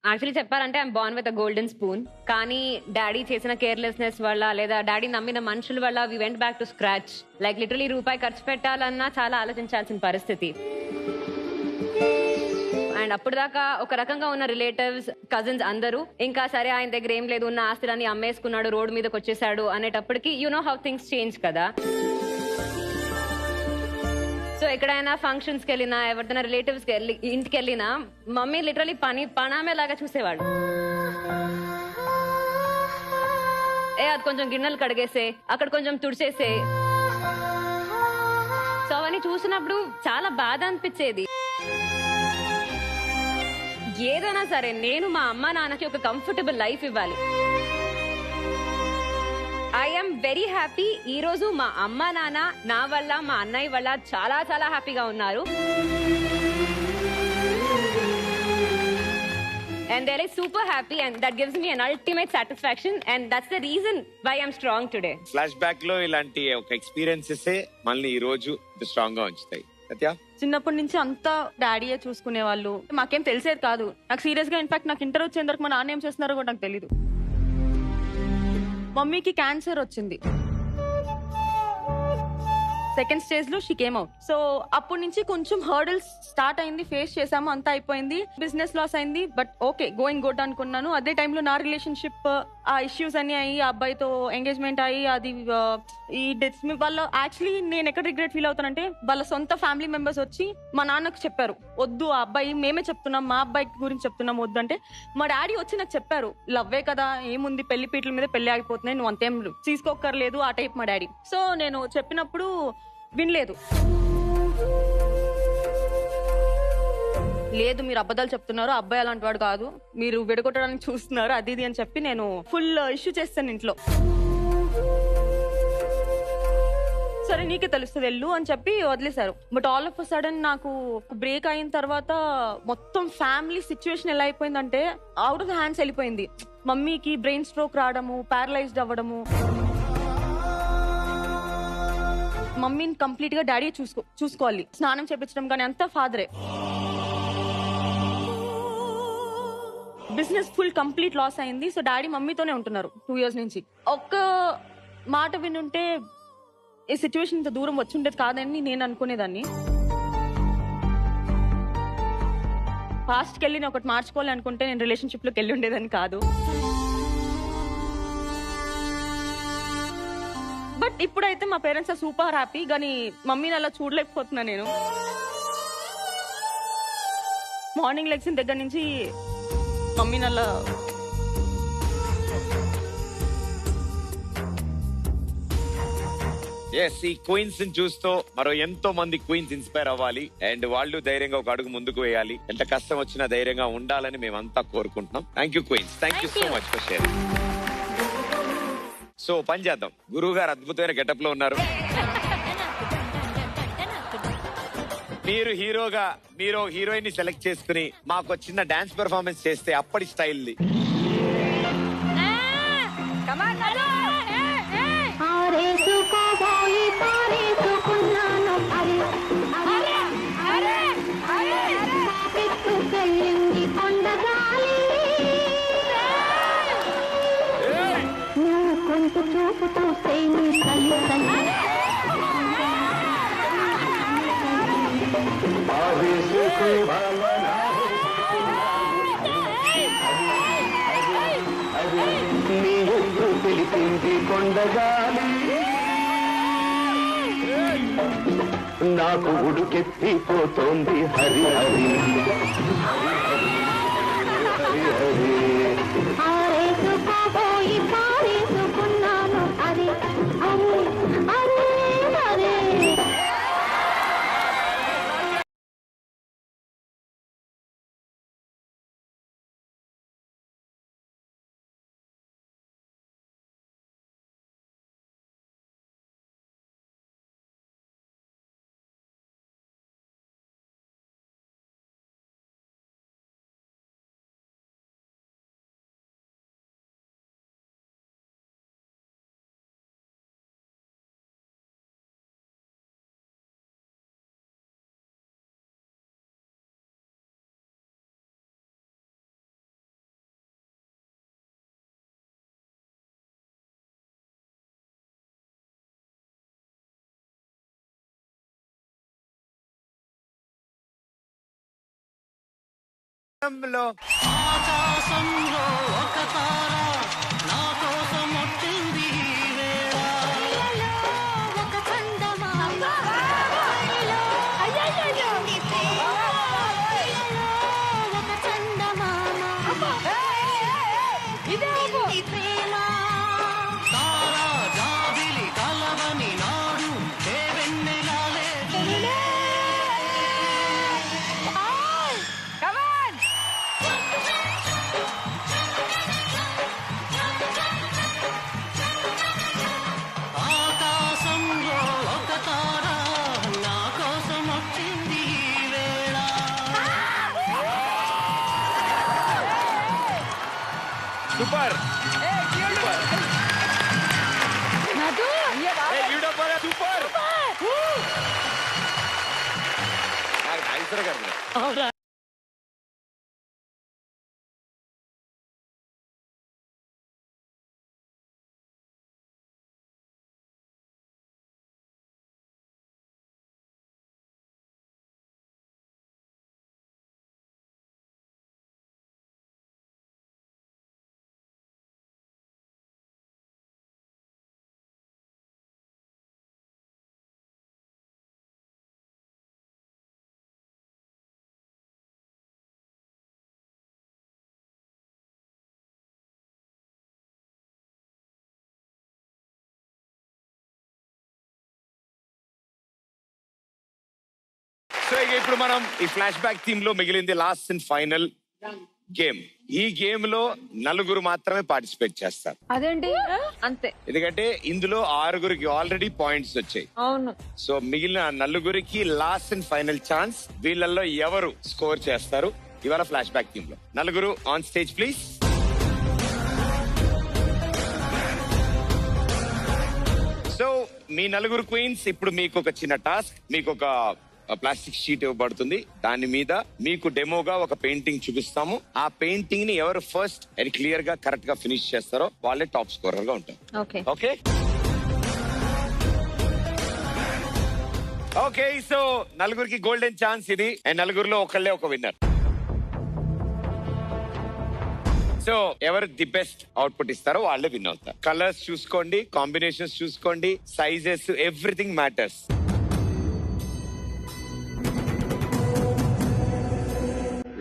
Actually చెప్పాలంటే I'm born with a golden spoon. కానీ డాడీ చేసిన కేర్లెస్నెస్ వల్ల లేదా డాడీ నమ్మిన మనుషుల వల్ల we went back to scratch. Like literally రూపాయి ఖర్చు పెట్టాలన్నా చాలా ఆలోచించాల్సిన పరిస్థితి. అండ్ అప్పుడు దాకా ఒక రకంగా ఉన్న రిలేటివ్స్, కజిన్స్ అందరూ ఇంకా సరే ఆయన దగ్గర ఏం లేదు, ఉన్న ఆస్తులన్నీ అమ్మేసుకున్నాడు, రోడ్ మీదకి వచ్చేసాడు అనేటప్పటికి you know how things change కదా. సో ఎక్కడైనా ఫంక్షన్స్ కి వెళ్ళినా, ఎవరిదైనా రిలేటివ్స్ ఇంటికి వెళ్ళినా మమ్మీ లిటరలీ పనామే లాగా చూసేవాడు. అది కొంచెం గిన్నెలు కడిగేసే, అక్కడ కొంచెం తుడిచేసే. సో అవన్నీ చూసినప్పుడు చాలా బాధ అనిపించేది. ఏదైనా సరే నేను మా అమ్మ నాన్నకి ఒక కంఫర్టబుల్ లైఫ్ ఇవ్వాలి. I'm very happy. ఈ రోజు మా అమ్మ నాన్న నా వల్ల, మా అన్నయ్య వల్ల చాలా చాలా హ్యాపీగా ఉన్నారు. And they're like super happy and that gives me an ultimate satisfaction and that's the reason why I'm strong today. Flash back లో ఇలాంటి ఒక ఎక్స్పీరియన్సెస్ మళ్ళీ ఈ రోజు స్ట్రాంగ్ గా ఉంచుతాయి. సత్య, చిన్నప్పటి నుంచి అంతా డాడీయే చూసుకునే వాళ్ళు, మాకేం తెలిసేది కాదు. నాకు సీరియస్ గా ఇన్ఫాక్ట్ నాకు ఇంటర్ వచ్చేంత వరకు మా నాన్న ఏం చేస్తున్నారో కూడా నాకు తెలీదు. మమ్మీకి క్యాన్సర్ వచ్చింది, సెకండ్ స్టేజ్ లో షీ కేమ్ అవుట్. సో అప్పటి నుంచి కొంచెం హర్డల్స్ స్టార్ట్ అయింది, ఫేస్ చేసాము, అంతా అయిపోయింది. బిజినెస్ లాస్ అయింది, బట్ ఓకే గోయింగ్ గుడ్ అనుకున్నాను. అదే టైంలో నా రిలేషన్షిప్ ఆ ఇష్యూస్ అన్ని అయ్యి, ఆ అబ్బాయితో ఎంగేజ్మెంట్ అయ్యి, అది ఈ డెత్స్ వల్ల యాక్చువల్లీ నేను ఎక్కడ రిగ్రెట్ ఫీల్ అవుతానంటే, వాళ్ళ సొంత ఫ్యామిలీ మెంబర్స్ వచ్చి మా నాన్నకు చెప్పారు, వద్దు ఆ అబ్బాయి, మేమే చెప్తున్నాం, మా అబ్బాయి గురించి చెప్తున్నాం వద్దు అంటే, మా డాడీ వచ్చి నాకు చెప్పారు, లవ్వే కదా ఏముంది, పెళ్లి పీటల మీద పెళ్లి ఆగిపోతున్నాయి, నువ్వు అంతేం తీసుకోక్కర్లేదు, ఆ టైప్ మా డాడీ. సో నేను చెప్పినప్పుడు వినలేదు. లేదు మీరు అబద్ధాలు చెప్తున్నారు, అబ్బాయి అలాంటి వాడు కాదు, మీరు విడగొట్టడానికి చూస్తున్నారు, అది ఇది అని చెప్పి నేను ఫుల్ ఇష్యూ చేస్తాను ఇంట్లో. సరే నీకే తెలుస్తుంది వెళ్ళు అని చెప్పి వదిలేశారు. But all of a sudden నాకు బ్రేక్ అయిన తర్వాత మొత్తం ఫ్యామిలీ సిచ్యువేషన్ ఎలా అయిపోయిందంటే అవుట్ ఆఫ్ హ్యాండ్స్ వెళ్ళిపోయింది. మమ్మీకి బ్రెయిన్ స్ట్రోక్ రావడము, ప్యారలైజ్డ్ అవ్వడము. మమ్మీని కంప్లీట్ గా డాడీ చూసుకోవాలి, స్నానం చేపించడం కానీ అంతా ఫాదరే. బిజినెస్ ఫుల్ కంప్లీట్ లాస్ అయింది. సో డాడీ మమ్మీతోనే ఉంటున్నారు 2 years నుంచి. ఒక్క మాట వినుంటే ఈ సిచ్యువేషన్ ఇంత దూరం వచ్చి ఉండేది కాదని నేను అనుకునేదాన్ని. పాస్ట్కి వెళ్ళి నేను ఒకటి మార్చుకోవాలి అనుకుంటే నేను రిలేషన్షిప్ లోకి వెళ్ళి ఉండేదని కాదు. బట్ ఇప్పుడైతే మా పేరెంట్స్ ఆర్ సూపర్ హ్యాపీ, కానీ మమ్మీని అలా చూడలేకపోతున్నా నేను. మార్నింగ్ లెగ్సిన దగ్గర నుంచి మమ్మీని అలా ఈ క్వీన్స్ చూస్తూ మరో ఎంతో మంది క్వీన్స్ ఇన్స్పైర్ అవ్వాలి అండ్ వాళ్ళు ధైర్యంగా ఒక అడుగు ముందుకు వేయాలి. ఎంత కష్టం వచ్చినా ధైర్యంగా ఉండాలని మేమంతా కోరుకుంటున్నాం. Thank you queens, thank you so much for sharing. So పని చేద్దాం, గురువు గారు అద్భుతమైన గెటప్ లో ఉన్నారు. మీరు హీరోగా మీరు హీరోయిన్ ని సెలెక్ట్ చేసుకుని మాకు చిన్న డాన్స్ పెర్ఫార్మెన్స్ చేస్తే అప్పటి స్టైల్ది. కొండగాలి నాకు ఉడుకెత్తిపోతోంది హరి హరి హరి హరి ఆకాశంలో ఒక తార నా కోసం వచ్చింది ఒక చందమామ ఒక చందమామ ప్రేమ తారా జాబిలి కలవని నాడు వెన్నెలాలే ఆకాశంలో ఒక తార నా కోసం వచ్చింది వేళ సూపర్ సూపర్ గారు సో ఇక ఇప్పుడు మనం ఈ ఫ్లాష్ బ్యాక్ థీమ్ లో మిగిలింది లాస్ట్ అండ్ ఫైనల్ గేమ్. ఈ గేమ్ లో నలుగురు మాత్రమే పార్టిసిపేట్ చేస్తారు. అదేంటి అంతే, ఎందుకంటే ఇందులో 6గురికి ఆల్రెడీ పాయింట్స్ వచ్చాయి. అవును. సో మిగిలిన నలుగురికి లాస్ట్ అండ్ ఫైనల్ ఛాన్స్. వీళ్ళల్లో ఎవరు స్కోర్ చేస్తారు ఇవాళ ఫ్లాష్ బ్యాక్ థీమ్ లో? నలుగురు ఆన్ స్టేజ్ ప్లీజ్. సో మీ నలుగురు క్వీన్స్, ఇప్పుడు మీకు ఒక చిన్న టాస్క్. మీకు ఒక ప్లాస్టిక్ షీట్ ఇవ్వబడుతుంది. దాని మీద మీకు డెమోగా ఒక పెయింటింగ్ చూపిస్తాము. ఆ పెయింటింగ్ ని ఎవరు ఫస్ట్ అండ్ క్లియర్ గా కరెక్ట్ గా ఫినిష్ చేస్తారో వాళ్ళే టాప్ స్కోరర్ గా ఉంటారు. Okay okay. సో నలుగురికి గోల్డెన్ ఛాన్స్ ఇది. అండ్ నలుగురిలో ఒకళ్ళే ఒక విన్నర్. సో ఎవరు ది బెస్ట్ అవుట్పుట్ ఇస్తారో వాళ్ళే విన్ అవుతారు. కలర్స్ చూసుకోండి, కాంబినేషన్స్ చూసుకోండి, sizes, everything matters.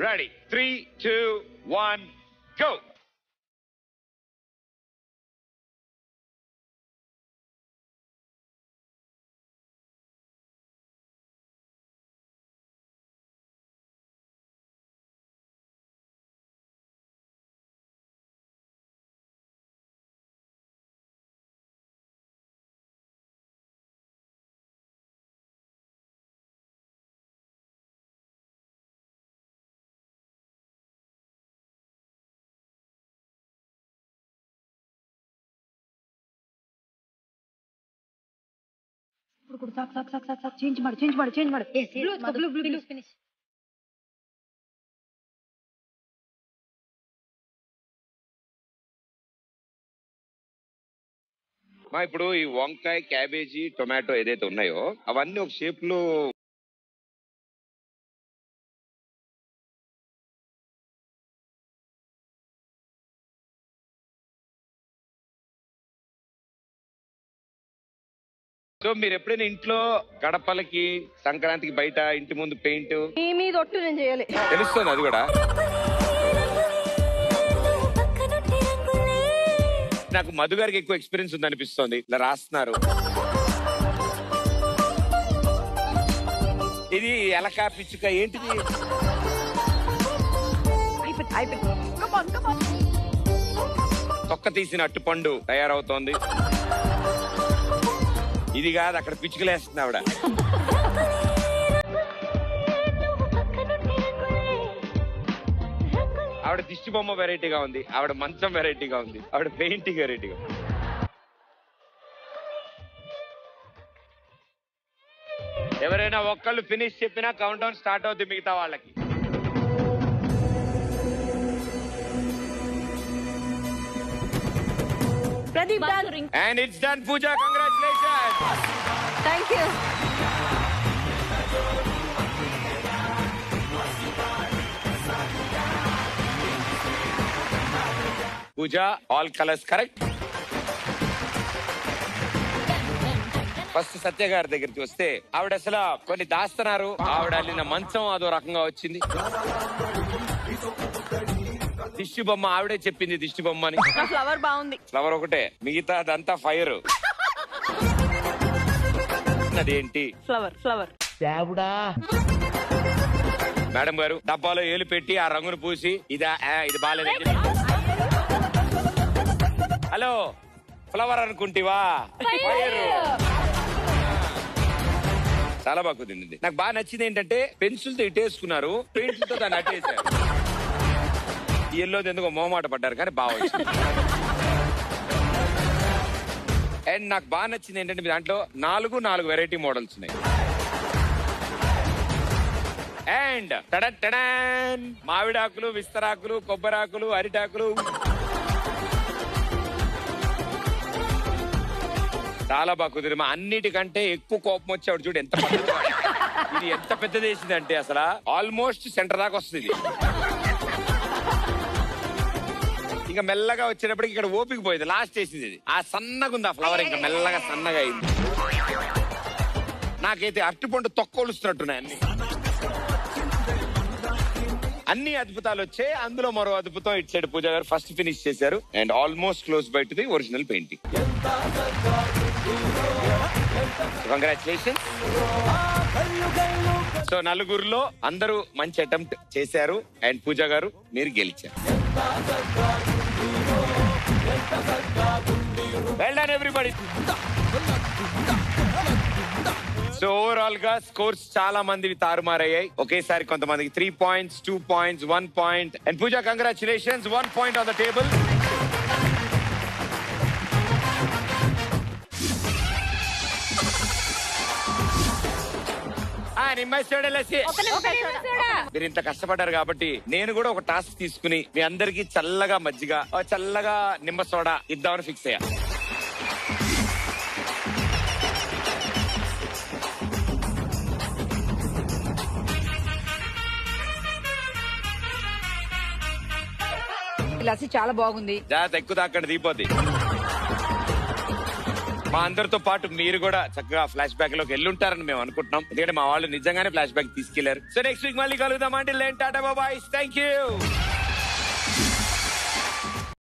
Ready? 3, 2, 1, go! Change ಮಾಡು మా ఇప్పుడు ఈ వంకాయ, క్యాబేజీ, టొమాటో ఏదైతే ఉన్నాయో అవన్నీ ఒక షేప్ లో సో మీరు ఎప్పుడైనా ఇంట్లో గడపలకి సంక్రాంతికి బయట ఇంటి ముందు పెయింట్ మీ ఒట్టు నేను చేయాలి తెలుస్తుంది. అది కూడా నాకు మధు గారికి ఎక్కువ ఎక్స్పీరియన్స్ ఉంది అనిపిస్తుంది. ఇలా రాస్తున్నారు. ఇది ఎలక, పిచ్చుక ఏంటిది? తొక్క తీసిన అట్టుపండు తయారవుతోంది. ఇది కాదు, అక్కడ పిచ్చుకలేస్తుంది ఆవిడ. ఆవిడ దిష్టి బొమ్మ వెరైటీగా ఉంది, ఆవిడ మంచం వెరైటీగా ఉంది, ఆవిడ పెయింటింగ్ వెరైటీగా ఉంది. ఎవరైనా ఒక్కళ్ళు ఫినిష్ చెప్పినా కౌంట్ డౌన్ స్టార్ట్ అవుతుంది మిగతా వాళ్ళకి. Pradeep done. And it's done, Pooja. Congratulations. Thank you. Pooja all colours correct. First Satya గారి దగ్గరికి వస్తే ఆవిడ అసలు కొన్ని దాస్తున్నారు. ఆవిడ అల్లిన మంచం అదో రకంగా వచ్చింది. దిష్టి బొమ్మ ఆవిడే చెప్పింది దిష్టి బొమ్మ అని. ఫ్లవర్ బాగుంది. ఫ్లవర్ ఒకటే, మిగతా అదంతా ఫైర్. అదేంటి? ఫ్లవర్. మేడం గారు డబ్బాలో ఏలు పెట్టి ఆ రంగును పూసి ఇది బాగాలేదు. హలో ఫ్లవర్ అనుకుంటివా? ఫైర్. చాలా బాగా కుదిరింది. నాకు బాగా నచ్చింది ఏంటంటే పెన్సిల్ తో ఇటేసుకున్నారు, పెయింట్ తో దాన్ని అట్టేసారు. ఎల్లోది ఎందుకో మోమాట పడ్డారు కానీ బాగా వచ్చింది. అండ్ నాకు బాగా నచ్చింది ఏంటంటే మీ దాంట్లో 4 వెరైటీ మోడల్స్ ఉన్నాయి. అండ్ మామిడాకులు, విస్తరాకులు, కొబ్బరాకులు, అరిటాకులు. చాలా బాగా కుదిరి. అన్నిటికంటే ఎక్కువ కోపం వచ్చాడు చూడు, ఎంత పెద్దది. ఇది ఎంత పెద్దది వేసింది అంటే అసలు ఆల్మోస్ట్ సెంటర్ దాకా వస్తుంది. ఇంకా మెల్లగా వచ్చేటప్పటికి ఇక్కడ ఓపిక పోయింది. లాస్ట్ వేసింది ఇది. ఆ సన్నగా ఉంది ఆ ఫ్లవర్, ఇంకా మెల్లగా సన్నగా అయింది. నాకైతే అరటిపండు తొక్కొలుస్తున్నట్టున్నాయి అన్ని. అన్ని అద్భుతాలు వచ్చాయి. అందులో మరో అద్భుతం ఇటు side Pooja garu first finish చేశారు. And almost close by to the original painting. Congratulations. So నలుగురులో అందరూ మంచి అటెంప్ట్ చేశారు. అండ్ పూజ గారు మీరు గెలిచారు. Well done everybody. So overall గా స్కోర్స్ చాలా మంది తారుమారయ్యాయి. ఒకేసారి కొంతమందికి 3 points, 2 points, 1 point. And Pooja congratulations, 1 point on the table. మీరు ఇంత కష్టపడ్డారు కాబట్టి నేను కూడా ఒక టాస్క్ తీసుకుని మీ అందరికి చల్లగా మజ్జిగ, చల్లగా నిమ్మ సోడా ఇద్దామని ఫిక్స్ అయ్యా. లస్సీ చాలా బాగుంది. జాగ్రత్త, ఎక్కువ దాకండి దిగిపోద్ది. మా అందరితో పాటు మీరు కూడా చక్కగా ఫ్లాష్ బ్యాక్ లోకి వెళ్ళుంటారని మేము అనుకుంటున్నాం. ఎందుకంటే మా వాళ్ళు నిజంగానే ఫ్లాష్ బ్యాక్ తీసుకెళ్లారు. సో నెక్స్ట్ వీక్ మళ్ళీ కలుగుదాం. అంటే టాటా బాయ్, థ్యాంక్ యూ.